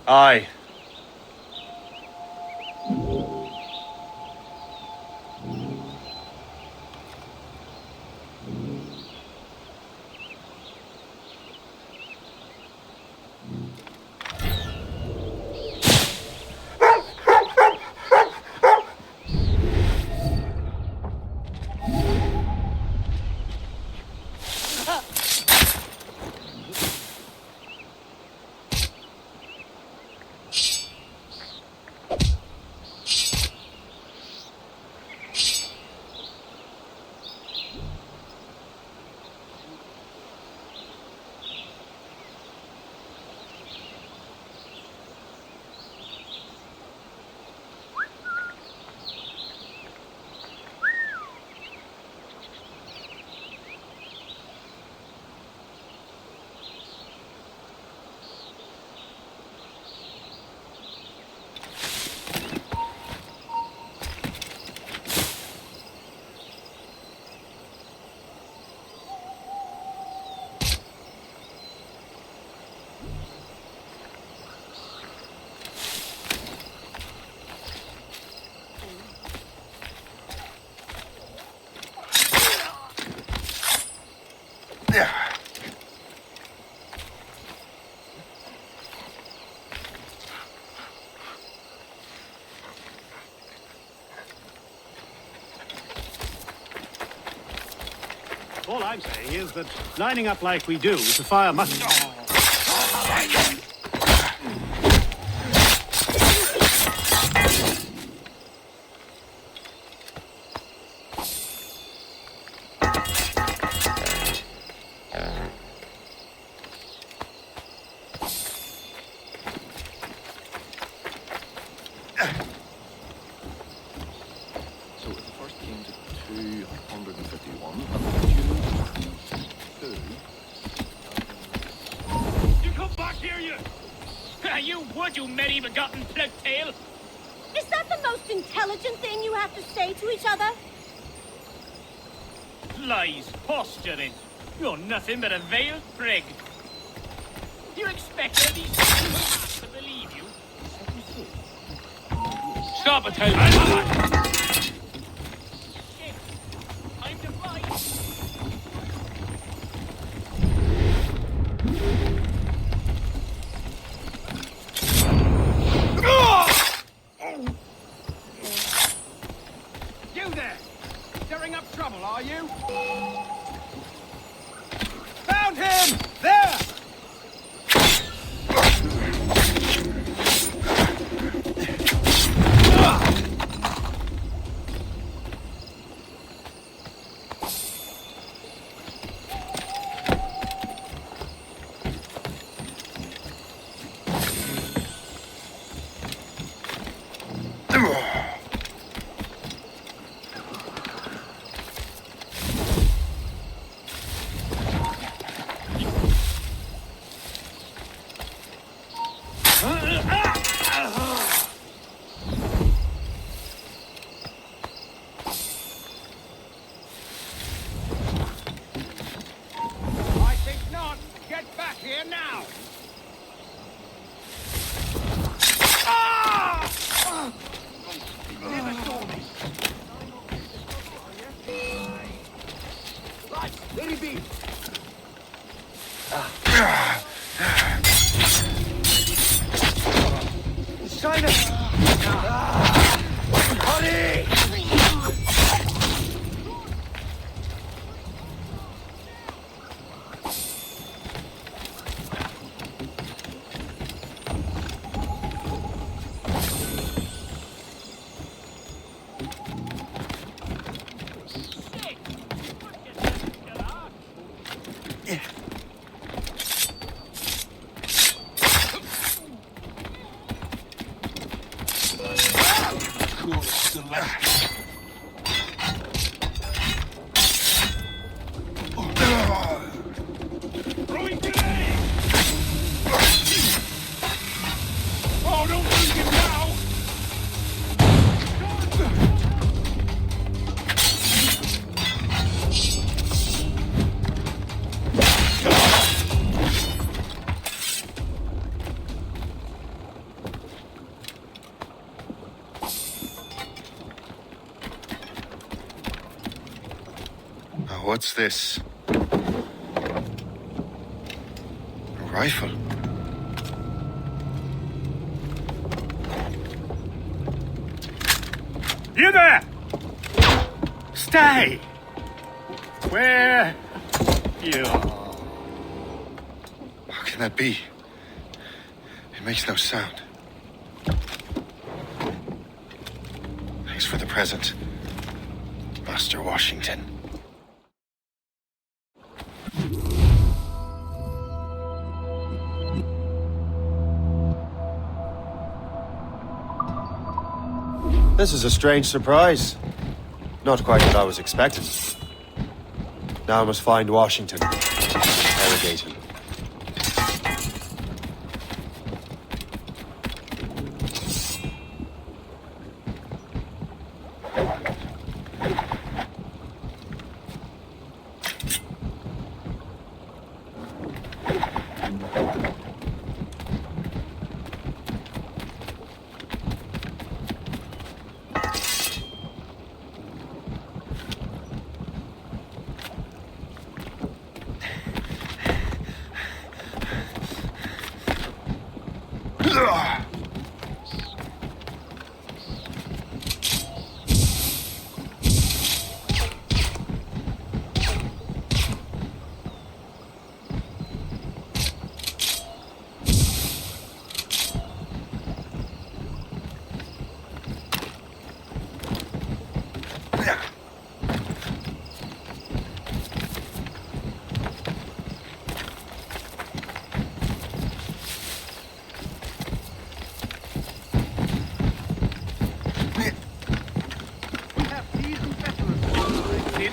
Aye. All I'm saying is that lining up like we do, the fire must... So it first came to 251. You come back here, you! You would, you medieval-gotten plug-tail! Is that the most intelligent thing you have to say to each other? Lies, posturing. You're nothing but a veiled prig. You expect all these people to believe you? Stop it, tell I'm divided. You there! Stirring up trouble, are you? Found him! There! I think not. Get back here now. Never saw this. Right, let it be. China! Honey! Oh, don't lose him now! Now, what's this? A rifle. You there! Stay! Where you are. How can that be? It makes no sound. Thanks for the present, Master Washington. This is a strange surprise. Not quite what I was expecting. Now I must find Washington. Interrogate him.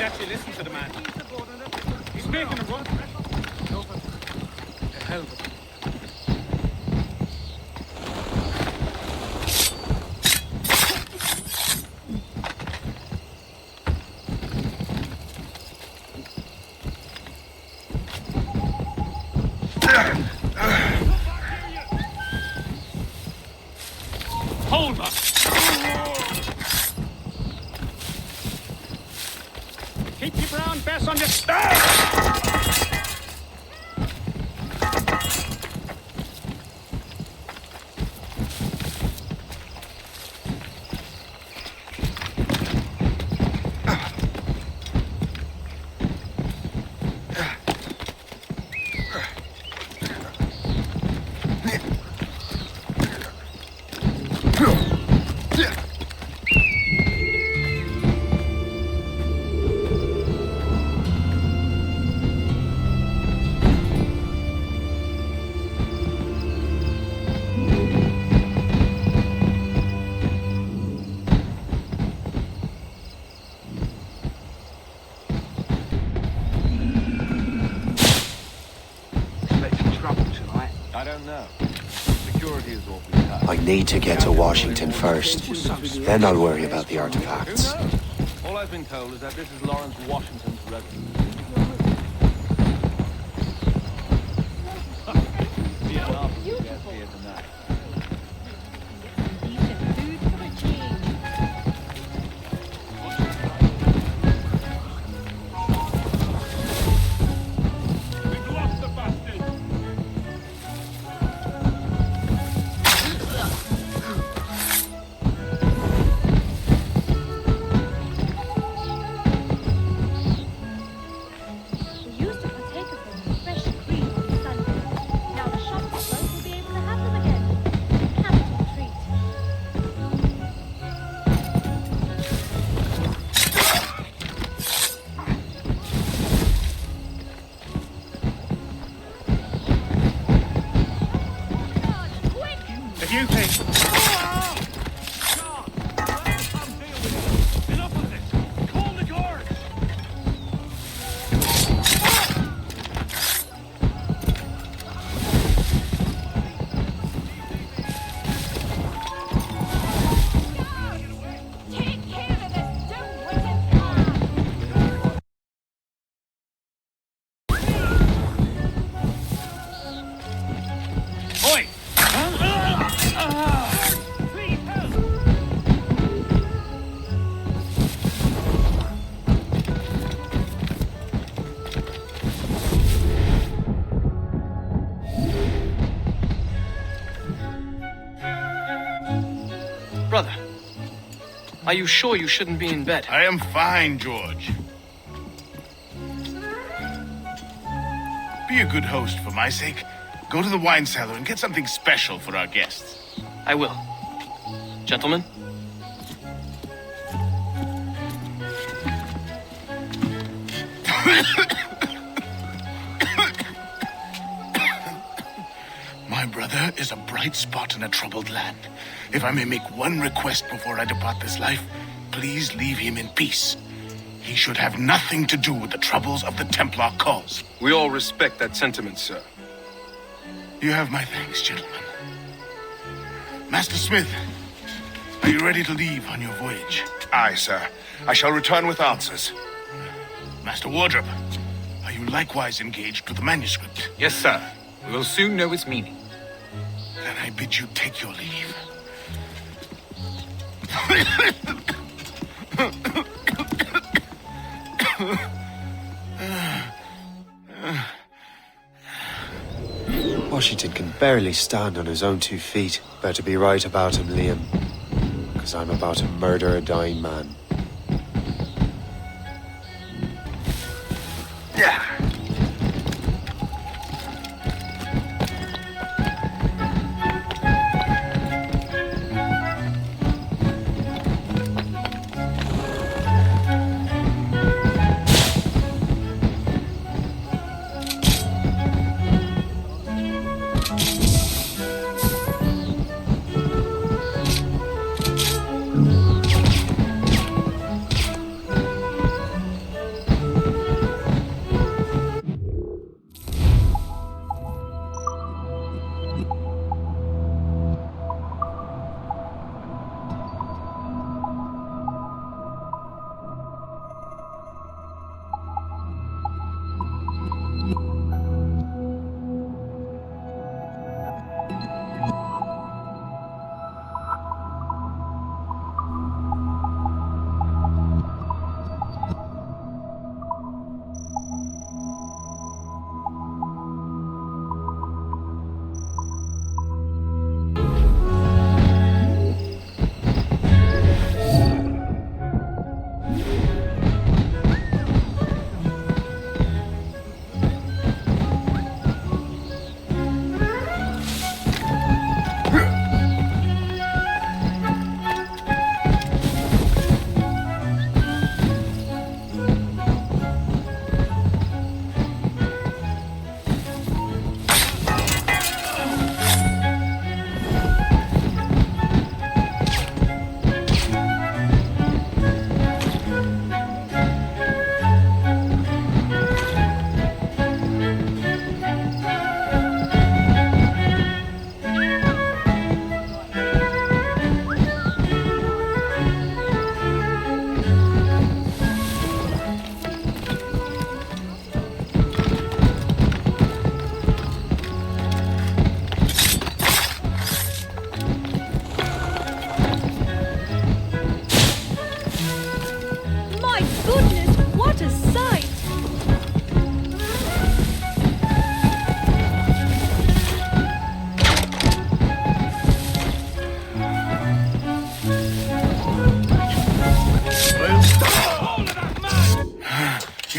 that you listen to the man. He's making a run. The hell with him. Hold on! Keep your brown bess on your I need to get to Washington first. Then I'll worry about the artifacts. All I've been told is that this is Lawrence Washington's residence. You think? Enough of this! Call the guards! Take care of this dim-witted crowd! Oi! Brother, are you sure you shouldn't be in bed? I am fine, George. Be a good host for my sake. Go to the wine cellar and get something special for our guests. I will. Gentlemen? My brother is a bright spot in a troubled land. If I may make one request before I depart this life, please leave him in peace. He should have nothing to do with the troubles of the Templar cause. We all respect that sentiment, sir. You have my thanks, gentlemen. Master Smith, are you ready to leave on your voyage? Aye, sir. I shall return with answers. Master Wardrop, are you likewise engaged with the manuscript? Yes, sir. We will soon know its meaning. Then I bid you take your leave. Washington can barely stand on his own 2 feet. Better be right about him, Liam. Because I'm about to murder a dying man. Yeah.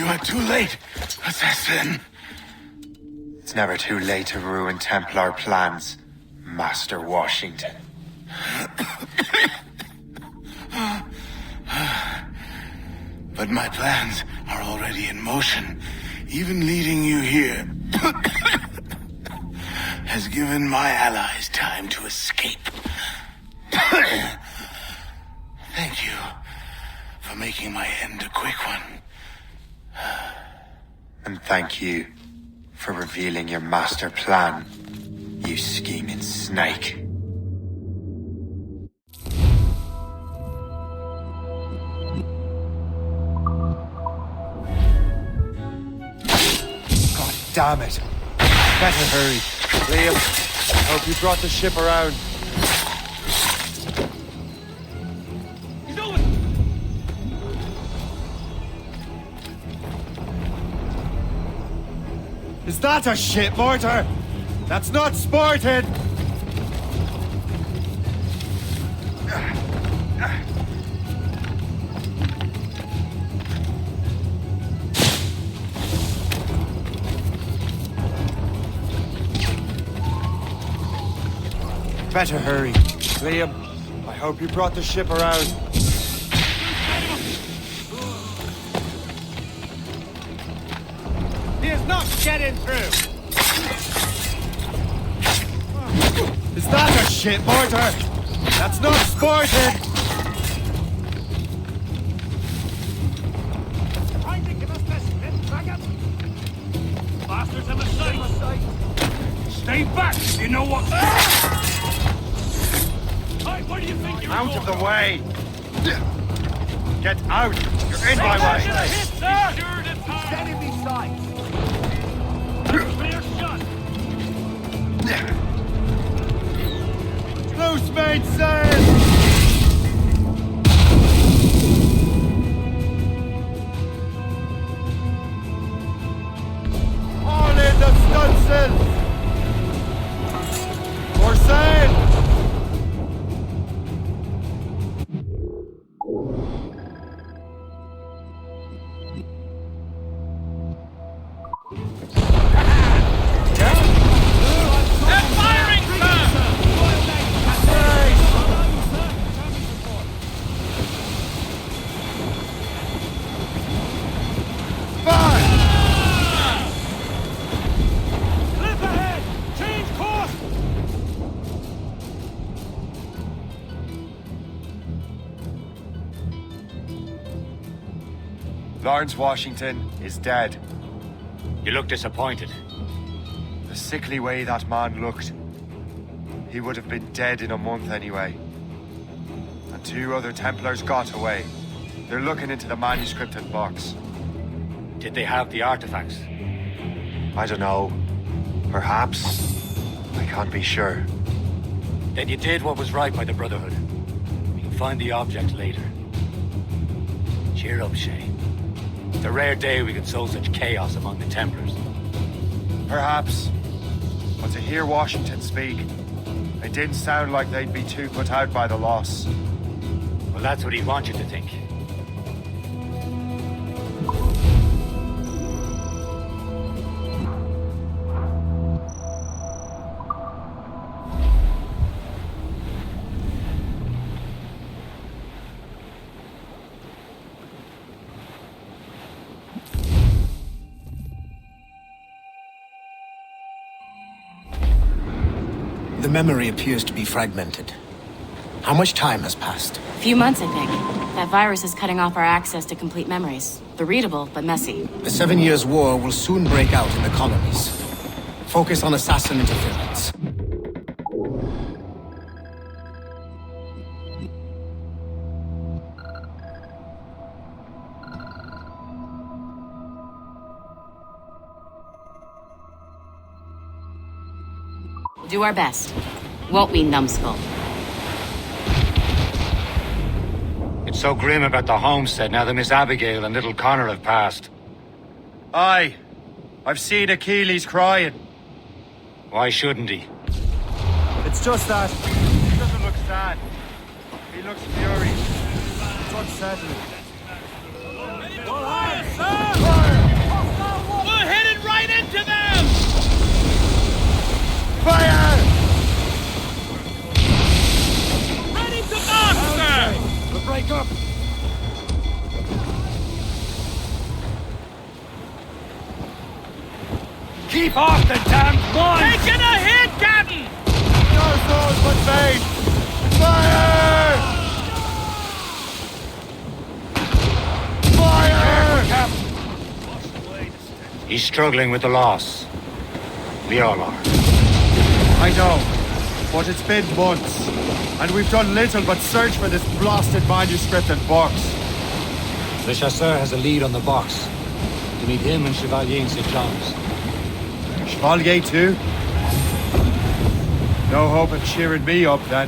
You are too late, assassin. It's never too late to ruin Templar plans, Master Washington. But my plans are already in motion. Even leading you here has given my allies time to escape. Thank you for making my end a quick one. And thank you for revealing your master plan, you scheming snake. God damn it. Better hurry. Liam, I hope you brought the ship around. Is that a ship mortar? That's not sported! Better hurry. Liam, I hope you brought the ship around. He is not getting through! Is that a ship mortar? That's not sported! Bastards have a sight! Stay back! You know what? Hey, where do you think you're Out of going? the way! Get out! You're in my way! Enemy sight! Clear shot! Loose mainsail! All in the stunsail! For sail! Lawrence Washington is dead. You look disappointed. The sickly way that man looked. He would have been dead in a month anyway. And 2 other Templars got away. They're looking into the manuscripted box. Did they have the artifacts? I don't know. Perhaps. I can't be sure. Then you did what was right by the Brotherhood. We can find the object later. Cheer up, Shay. It's a rare day we could sow such chaos among the Templars. Perhaps. But to hear Washington speak, it didn't sound like they'd be too put out by the loss. Well, that's what he'd want you to think. The memory appears to be fragmented. How much time has passed? A few months, I think. That virus is cutting off our access to complete memories. They're readable, but messy. The 7 Years' War will soon break out in the colonies. Focus on assassin interference. We'll do our best. Won't we, numbskull? It's so grim about the homestead now that Miss Abigail and little Connor have passed. Aye. I've seen Achilles crying. Why shouldn't he? It's just that he doesn't look sad. He looks furious. It's unsettling. All hands, sir! Keep off the damned wine! Taking a hit, Captain! No souls but vain! Fire! Fire! He's struggling with the loss. We all are. I know, but it's been months, and we've done little but search for this blasted manuscript and box. Le Chasseur has a lead on the box. To meet him and Chevalier in St. John's. Chevalier too? No hope of cheering me up then.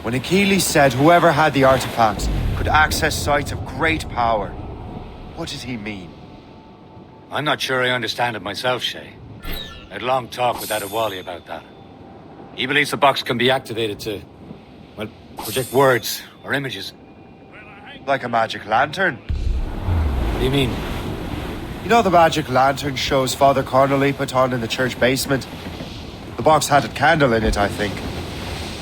When Achilles said whoever had the artifacts could access sites of great power, what did he mean? I'm not sure I understand it myself, Shay. I had a long talk with Adewale about that. He believes the box can be activated to, well, project words or images. Like a magic lantern? What do you mean? You know the magic lantern shows Father Connolly put on in the church basement? The box had a candle in it, I think.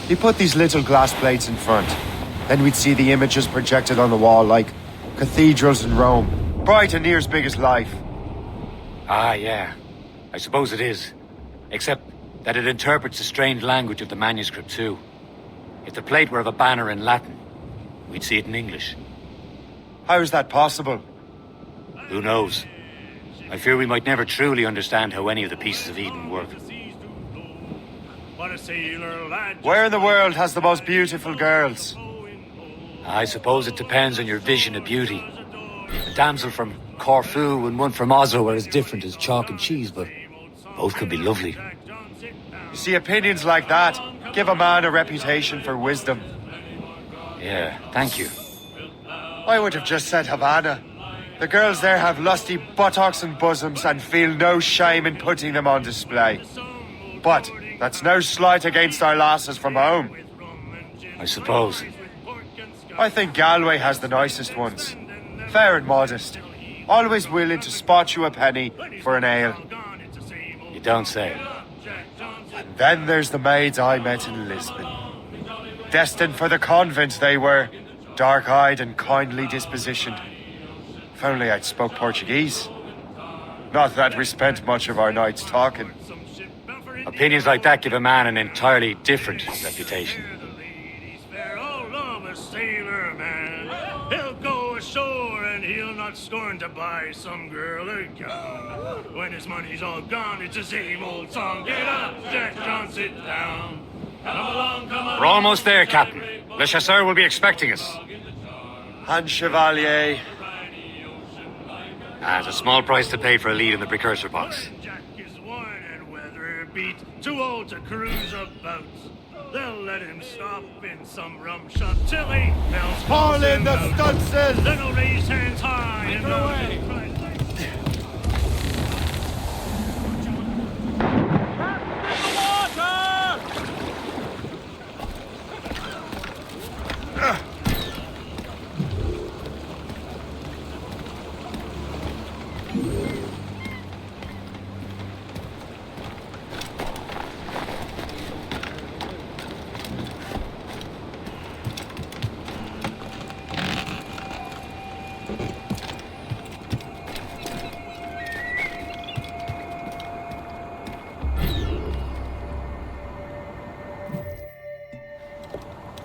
He put these little glass plates in front. Then we'd see the images projected on the wall like cathedrals in Rome. Bright and near as big as life. Ah, yeah. I suppose it is. Except that it interprets the strange language of the manuscript, too. If the plate were of a banner in Latin, we'd see it in English. How is that possible? Who knows? I fear we might never truly understand how any of the pieces of Eden work. Where in the world has the most beautiful girls? I suppose it depends on your vision of beauty. A damsel from Corfu and one from Oslo are as different as chalk and cheese, but both could be lovely. You see, opinions like that give a man a reputation for wisdom. Yeah, thank you. I would have just said Havana. The girls there have lusty buttocks and bosoms and feel no shame in putting them on display. But that's no slight against our lasses from home. I suppose. I think Galway has the nicest ones. Fair and modest. Always willing to spot you a penny for an ale. You don't say. And then there's the maids I met in Lisbon. Destined for the convent they were. Dark-eyed and kindly dispositioned. If only I'd spoke Portuguese. Not that we spent much of our nights talking. Opinions like that give a man an entirely different reputation. He'll go ashore and he'll not scorn to buy some girl a gown. When his money's all gone, it's the same old song. Get up, Jack John, sit down. Come along, come along. We're almost there, Captain. Le Chasseur will be expecting us. And Chevalier. It's a small price to pay for a lead in the precursor box. Jack is worn and weather beat, too old to cruise about. They'll let him stop in some rum shop till he bells. Haul in the stunsail! Then he'll raise hands high and away.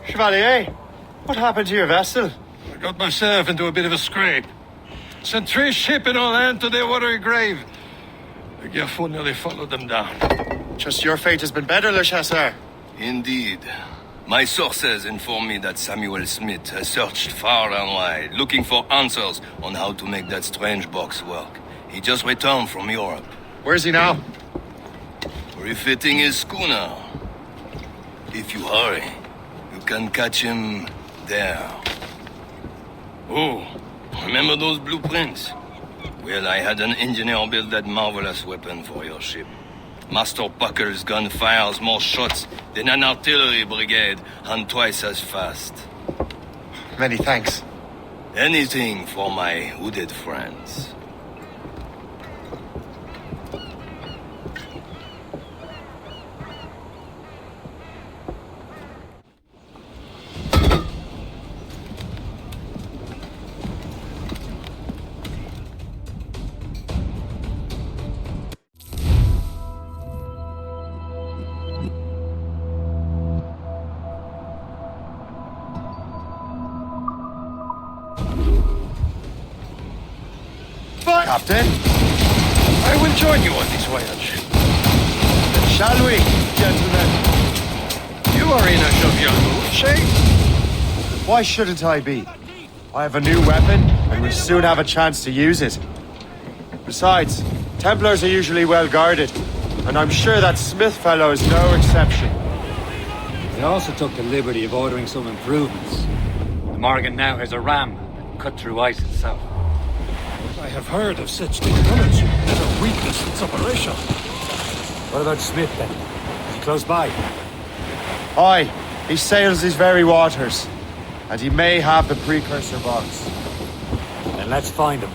Chevalier, what happened to your vessel? I got myself into a bit of a scrape. Sent 3 shipping all land to their watery grave. The Gafu nearly followed them down. Just your fate has been better, Le Chasseur. Indeed. My sources inform me that Samuel Smith has searched far and wide, looking for answers on how to make that strange box work. He just returned from Europe. Where's he now? Refitting his schooner. If you hurry, you can catch him there. Oh, remember those blueprints? Well, I had an engineer build that marvelous weapon for your ship. Master Buckle's gun fires more shots than an artillery brigade and twice as fast. Many thanks. Anything for my hooded friends. Captain, I will join you on this voyage. shall we, gentlemen? You are in a jovial mood, Shay? Why shouldn't I be? I have a new weapon, and will soon have a chance to use it. Besides, Templars are usually well guarded, and I'm sure that Smith fellow is no exception. They also took the liberty of ordering some improvements. The Morgan now has a ram that can cut through ice itself. I have heard of such technology. Never witnessed its operation. What about Smith then? Is he close by? Aye, he sails these very waters, and he may have the precursor box. Then let's find him. A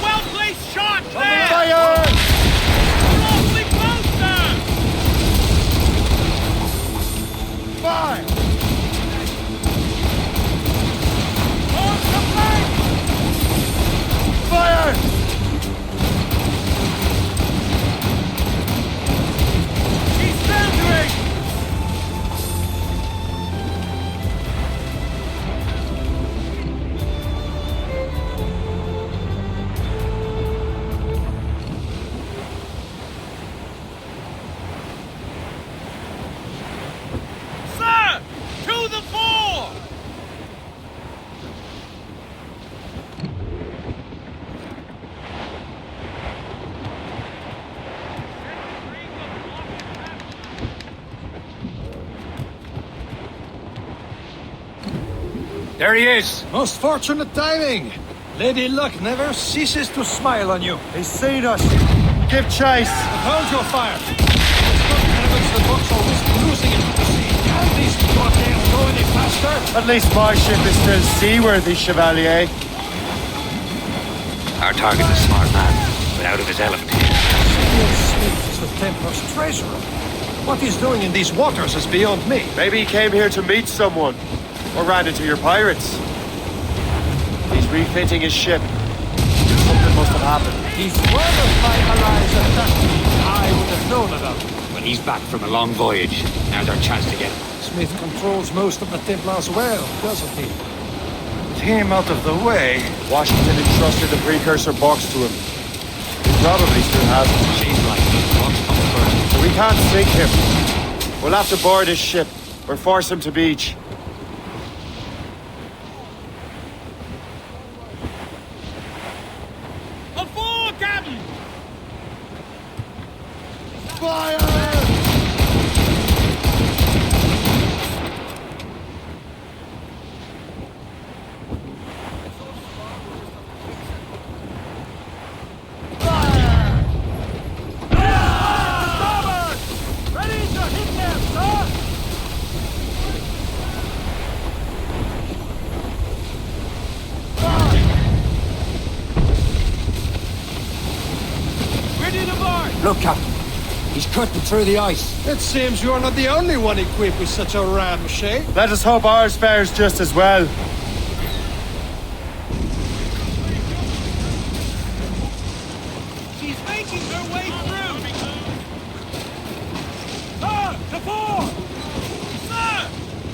well-placed shot there! Fire! Awfully close, sir! Fire! On the flank! Fire! She's foundering! Sir! To the fore! There he is! Most fortunate timing! Lady Luck never ceases to smile on you. He's seen us! Give chase! Hold your fire! The box are losing it to the sea. Can't these goddamn go any faster? At least my ship is still seaworthy, Chevalier. Our target is a smart man, but out of his element here. Simeon Smith is the Templar's treasurer. What he's doing in these waters is beyond me. Maybe he came here to meet someone, or ran into your pirates. He's refitting his ship. Something must have happened. He's one of my allies at that I would have known about. But he's back from a long voyage. Now's our chance to get him. Smith controls most of the Templars well, doesn't he? With him out of the way. Washington entrusted the precursor box to him. He probably still has it. Seems like the box comes first. So we can't sink him. We'll have to board his ship, or force him to beach. Aboard, Captain! Fire! Ready to hit them, sir! Ready to board! Look, Captain. He's cutting through the ice. It seems you're not the only one equipped with such a ram, Shay. Let us hope ours fares just as well. She's making her way through! Sir, to fore! Sir,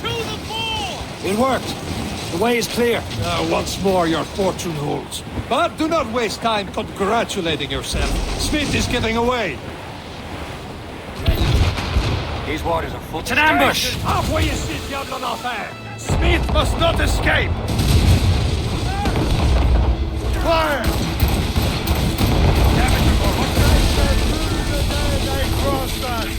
to the fore! It worked. The way is clear. Once more your fortune holds. But do not waste time congratulating yourself. Smith is getting away. These waters are full. It's an ambush! Halfway is this Diablo Nothing! Smith must not escape! Fire! Damn it, Igor, what did I say? Through the day they crossed us!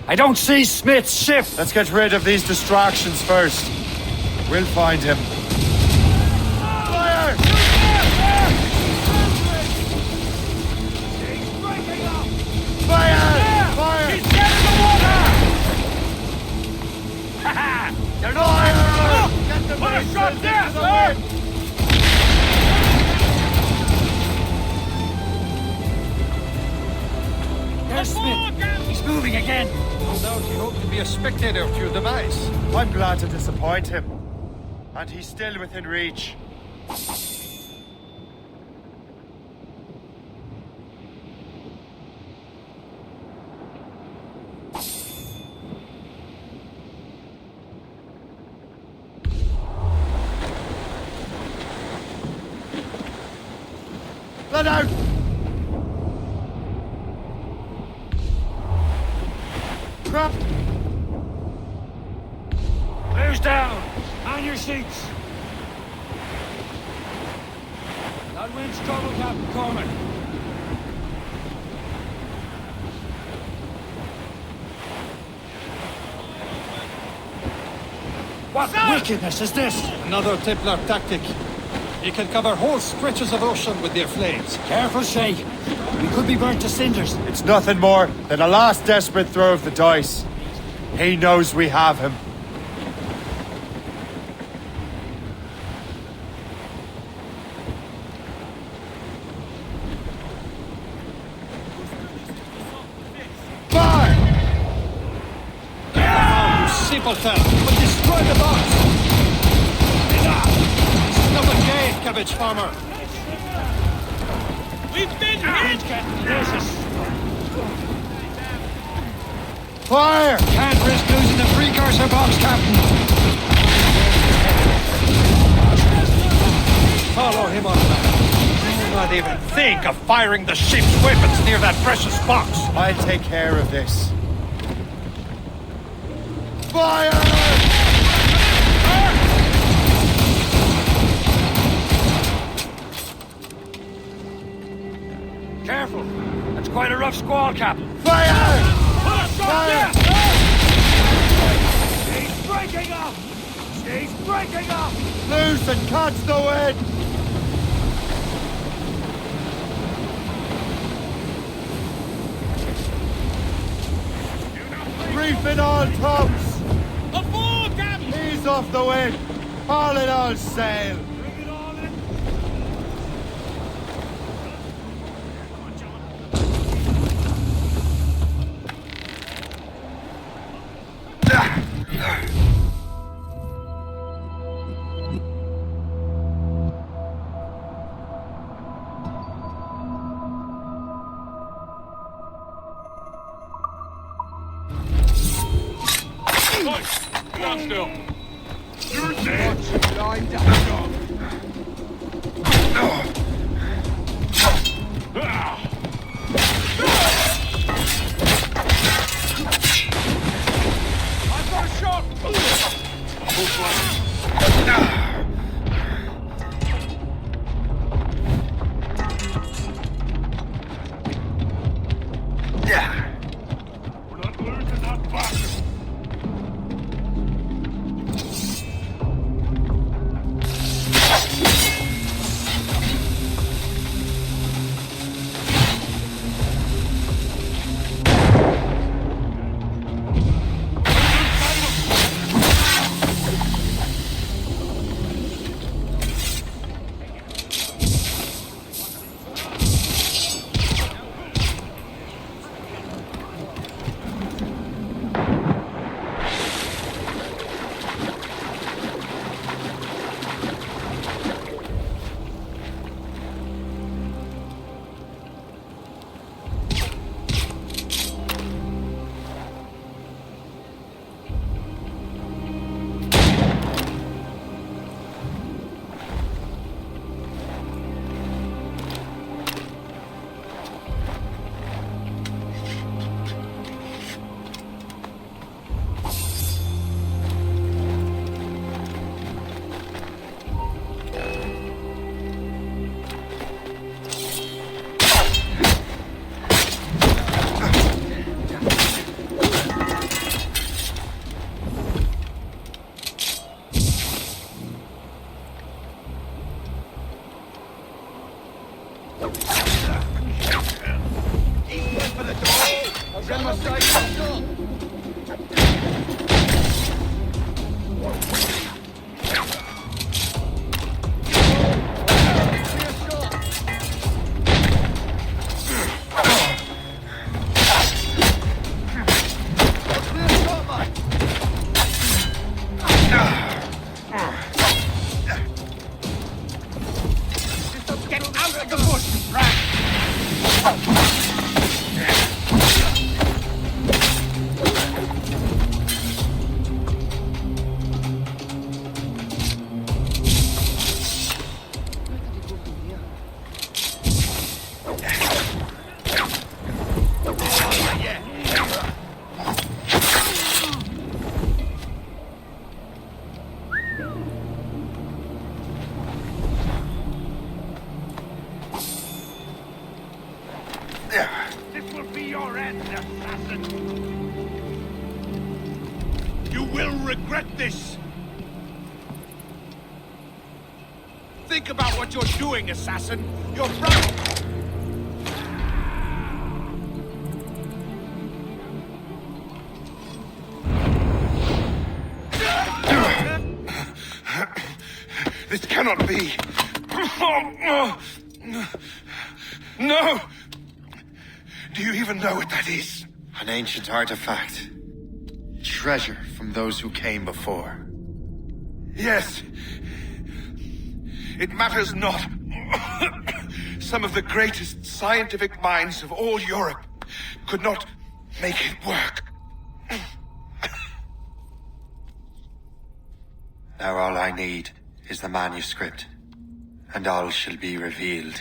I don't see Smith's ship! Let's get rid of these distractions first. We'll find him. Fire! Fire! Fire! He's dead in the water! Ha! They're not fire! Get the Put a shot there, sir! There's Smith. He's moving again. No doubt he hoped to be a spectator of your demise. I'm glad to disappoint him. And he's still within reach. Let out! Crap! Clears down. On your seats. That wind's trouble, Captain Corman. What wickedness is this? Another Templar tactic. You can cover whole stretches of ocean with their flames. Careful, Shay. We could be burnt to cinders. It's nothing more than a last desperate throw of the dice. He knows we have him. Fire! You simpleton! We'll destroy the box! Enough! Stop a gate, cabbage farmer! We've been hit! Fire! Can't risk losing the precursor box, Captain. Follow him on that. Do not even think of firing the ship's weapons near that precious box. I'll take care of this. Fire! Careful. That's quite a rough squall, Captain. Fire! Put a shot there! She's breaking up! She's breaking up! Loose and catch the wind! Reefing all tops! Aboard, Captain! Ease off the wind! Haul it all sail! Bring it all in! Stand still. You're dead! Line down. I've got a shot! We're not losing that bastard. For the door! I'll get my sight. This will be your end, assassin. You will regret this. Think about what you're doing, assassin. Your brother. This cannot be. No! Do you even know what that is? An ancient artifact. Treasure from those who came before. Yes. It matters not. Some of the greatest scientific minds of all Europe could not make it work. Now all I need is the manuscript, and all shall be revealed.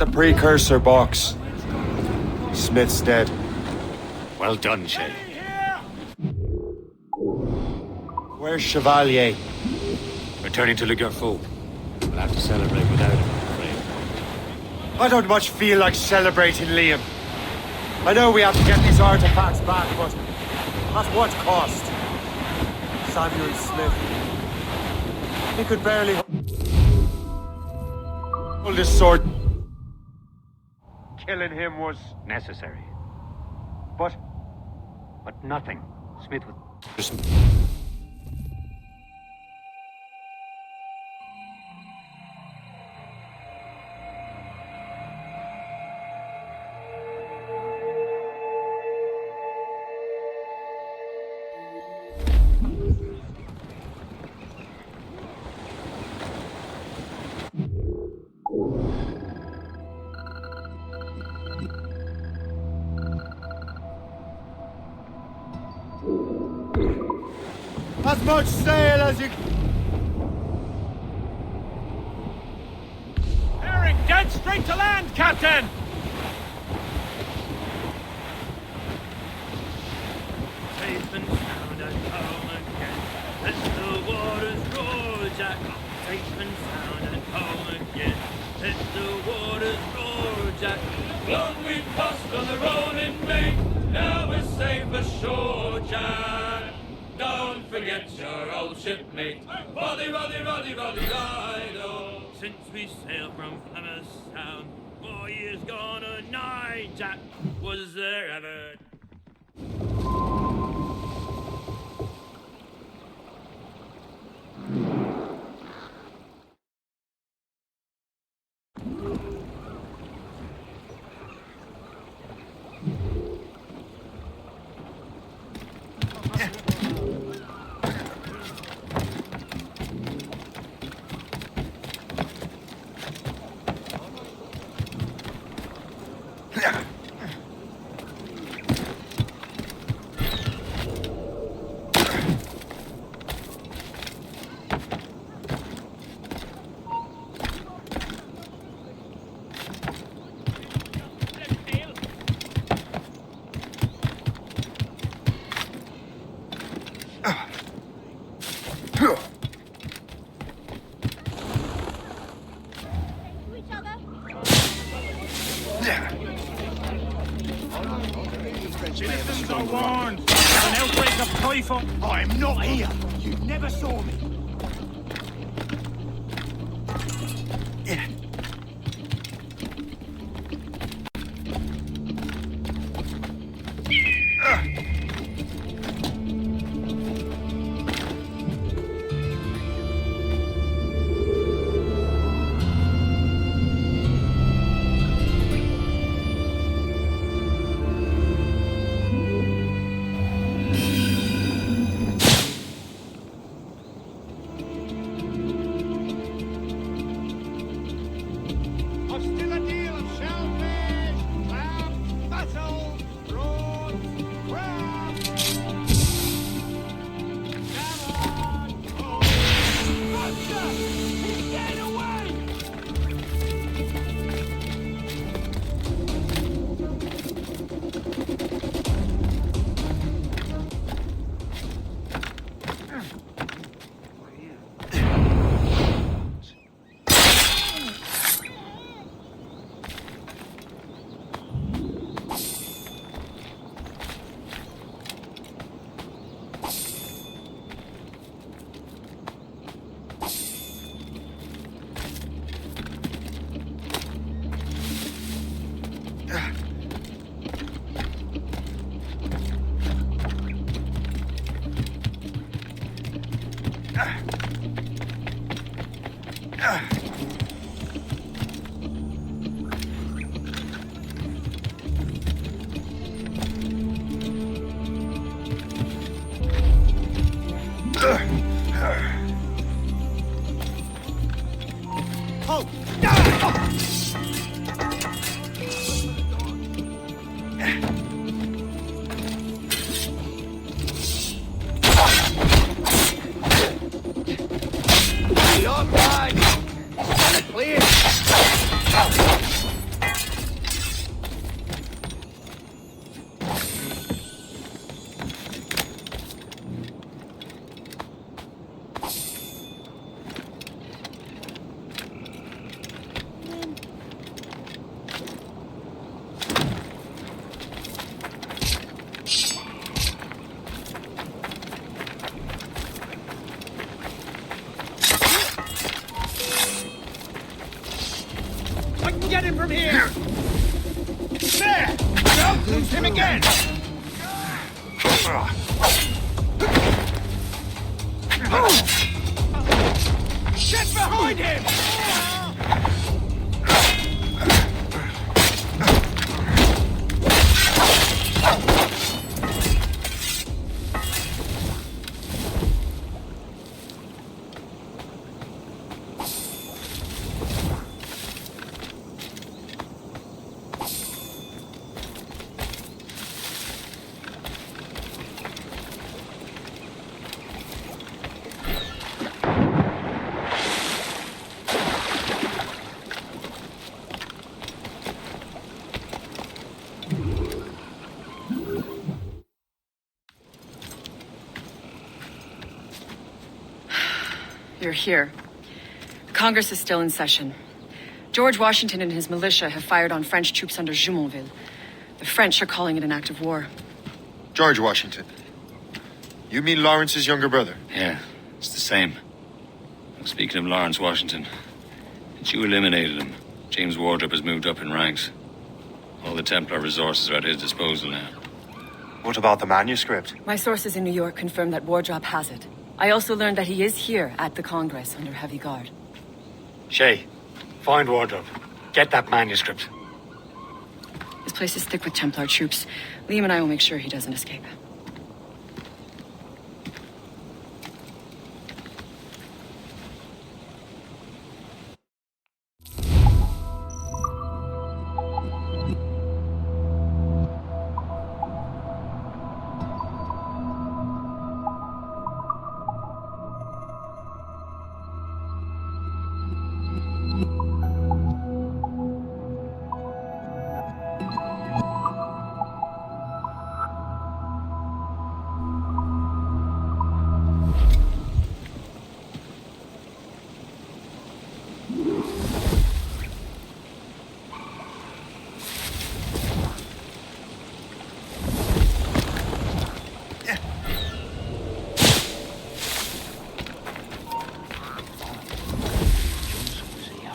the precursor box. Smith's dead. Well done, Shay. Where's Chevalier? Returning to Le Gerfaut. We'll have to celebrate without him, I'm afraid. I don't much feel like celebrating, Liam. I know we have to get these artifacts back, but at what cost? Samuel Smith. He could barely hold his sword. Killing him was necessary. But nothing. Smith would just... as much sail as you... Bearing dead straight to land, Captain! Safe and sound and home again. Let the waters roar, Jack. Safe and sound and home again. Let the waters roar, Jack. Long we've tossed on the rolling main. Now we're safe ashore, Jack. Don't forget your old shipmate. Roddy, Roddy, Roddy, Roddy, Rido. Since we sailed from Plymouth Sound, 4 years gone a nigh, Jack. Was there ever... Citizens are warned. There's an outbreak of typhoid. I'm not here. You never saw me. Hostility of shellfish, clams, mussels, prawns, crabs. Come on! Oh! Master! He's getting away! get him from here! There! Don't lose him again! Shit behind him! You're here. Congress is still in session. George Washington and his militia have fired on French troops under Jumonville. The French are calling it an act of war. George Washington. You mean Lawrence's younger brother? Yeah, it's the same. Speaking of Lawrence Washington, since you eliminated him, James Wardrop has moved up in ranks. All the Templar resources are at his disposal now. What about the manuscript? My sources in New York confirm that Wardrop has it. I also learned that he is here at the Congress under heavy guard. Shay, find Wardrop. Get that manuscript. This place is thick with Templar troops. Liam and I will make sure he doesn't escape.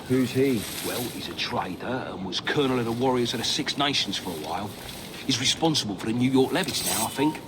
Who's he? Well, he's a trader and was colonel of the warriors of the Six Nations for a while. He's responsible for the New York levies now, I think.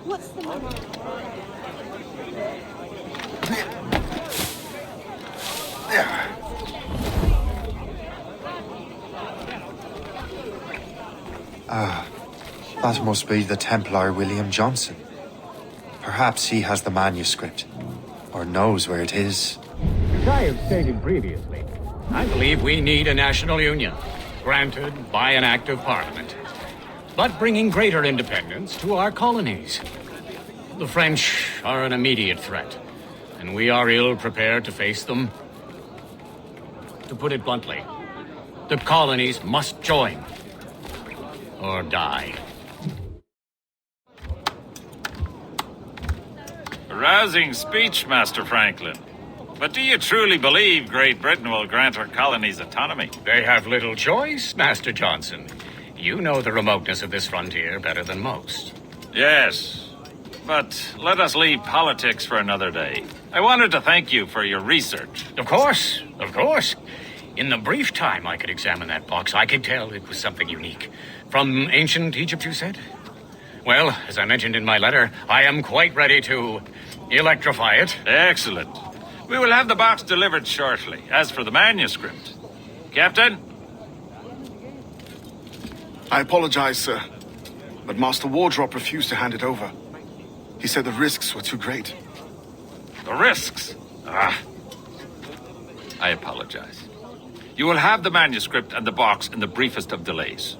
What's the matter? That must be the Templar William Johnson. Perhaps he has the manuscript, or knows where it is. As I have stated previously, I believe we need a national union, granted by an act of parliament, but bringing greater independence to our colonies. The French are an immediate threat, and we are ill prepared to face them. To put it bluntly, the colonies must join, or die. Rousing speech, Master Franklin. But do you truly believe Great Britain will grant her colonies autonomy? They have little choice, Master Johnson. You know the remoteness of this frontier better than most. Yes, but let us leave politics for another day. I wanted to thank you for your research. Of course, of course. In the brief time I could examine that box, I could tell it was something unique. From ancient Egypt, you said? Well, as I mentioned in my letter, I am quite ready to electrify it. Excellent. We will have the box delivered shortly. As for the manuscript, Captain? I apologize, sir, but Master Wardrop refused to hand it over. He said the risks were too great. The risks? Ah. I apologize. You will have the manuscript and the box in the briefest of delays.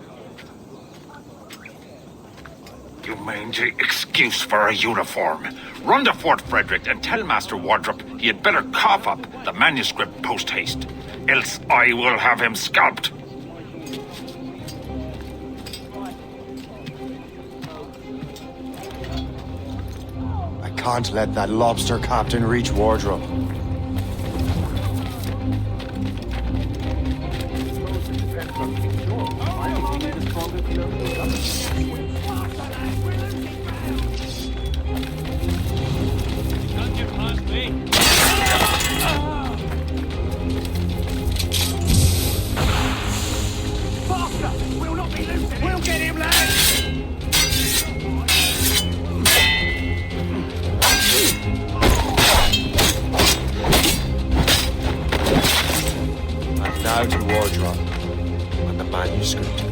You mangy excuse for a uniform. Run to Fort Frederick and tell Master Wardrop he had better cough up the manuscript post-haste. Else I will have him scalped. I can't let that lobster captain reach Wardrop. We'll get him, lads! And now to Wardrop and the manuscript.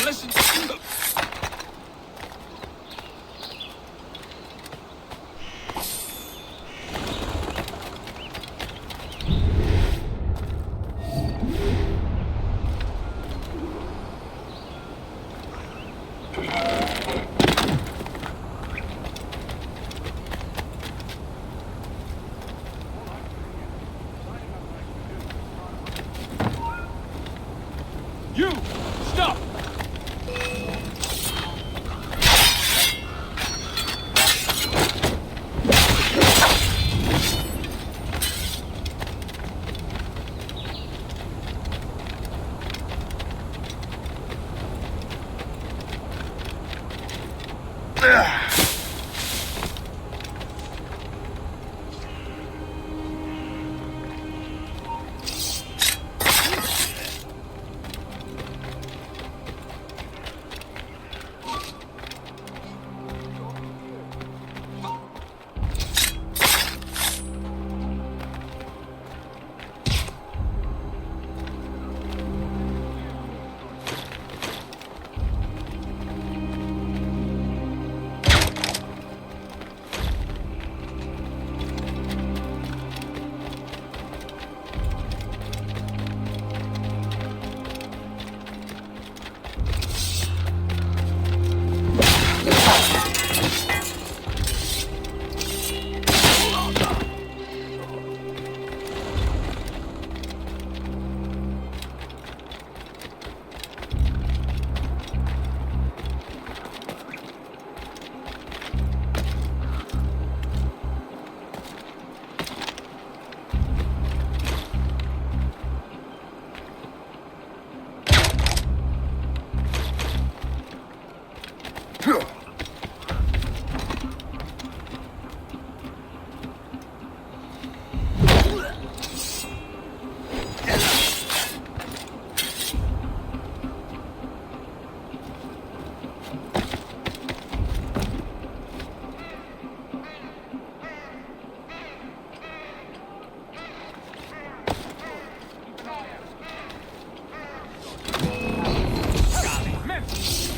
Listen. You! Stop!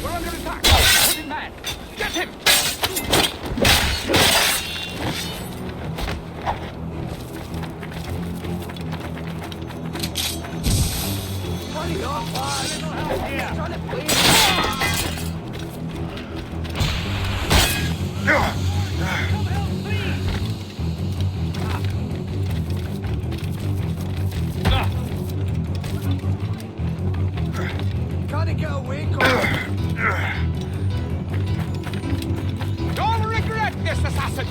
We're under attack! Put him mad! Get him! Bloody on fire! Little help here! Trying to bleed! Gotta get away, Don't regret this, assassin!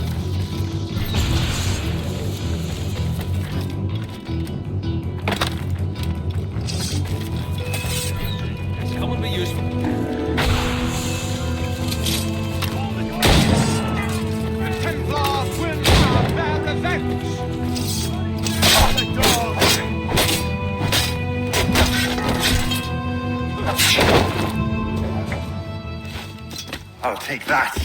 Come and be useful. The Templars will have their revenge! The dog! I'll take that,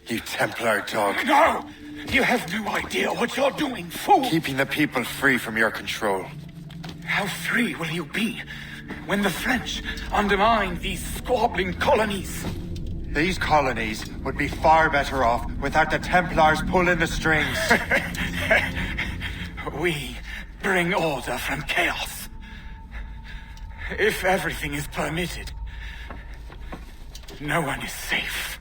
you Templar dog. No! You have no idea what you're doing, fool! Keeping the people free from your control. How free will you be when the French undermine these squabbling colonies? These colonies would be far better off without the Templars pulling the strings. We bring order from chaos. If everything is permitted, no one is safe.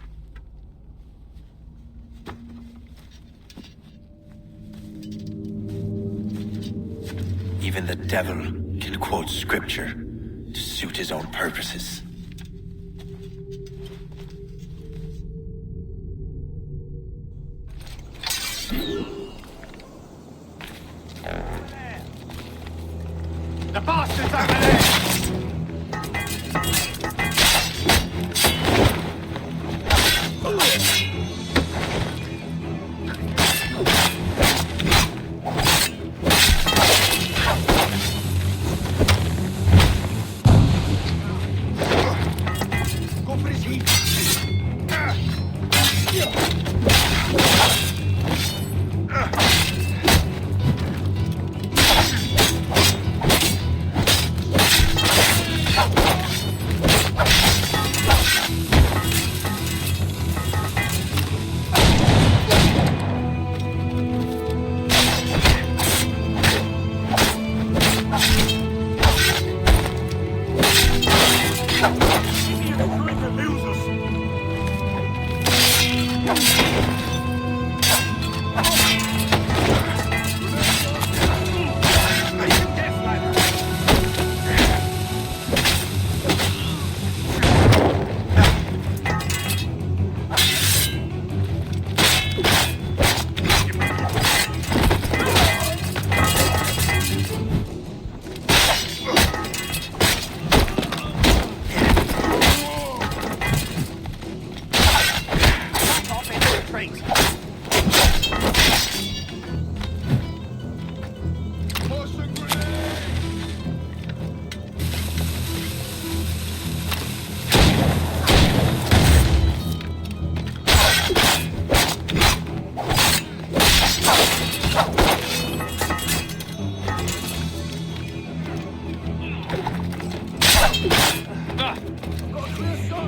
Even the devil can quote scripture to suit his own purposes. The bastards over there!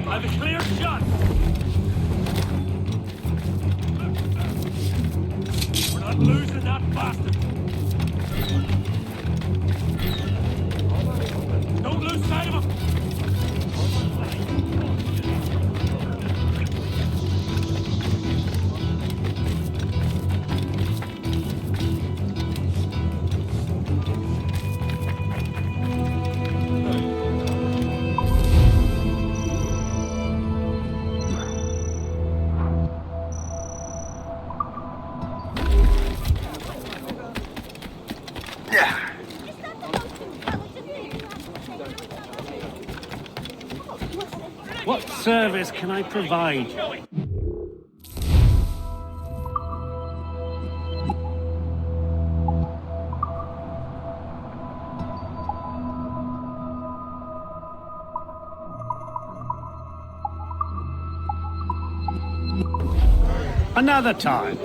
I've a clear shot! We're not losing that bastard! Don't lose sight of him! What service can I provide? Another time.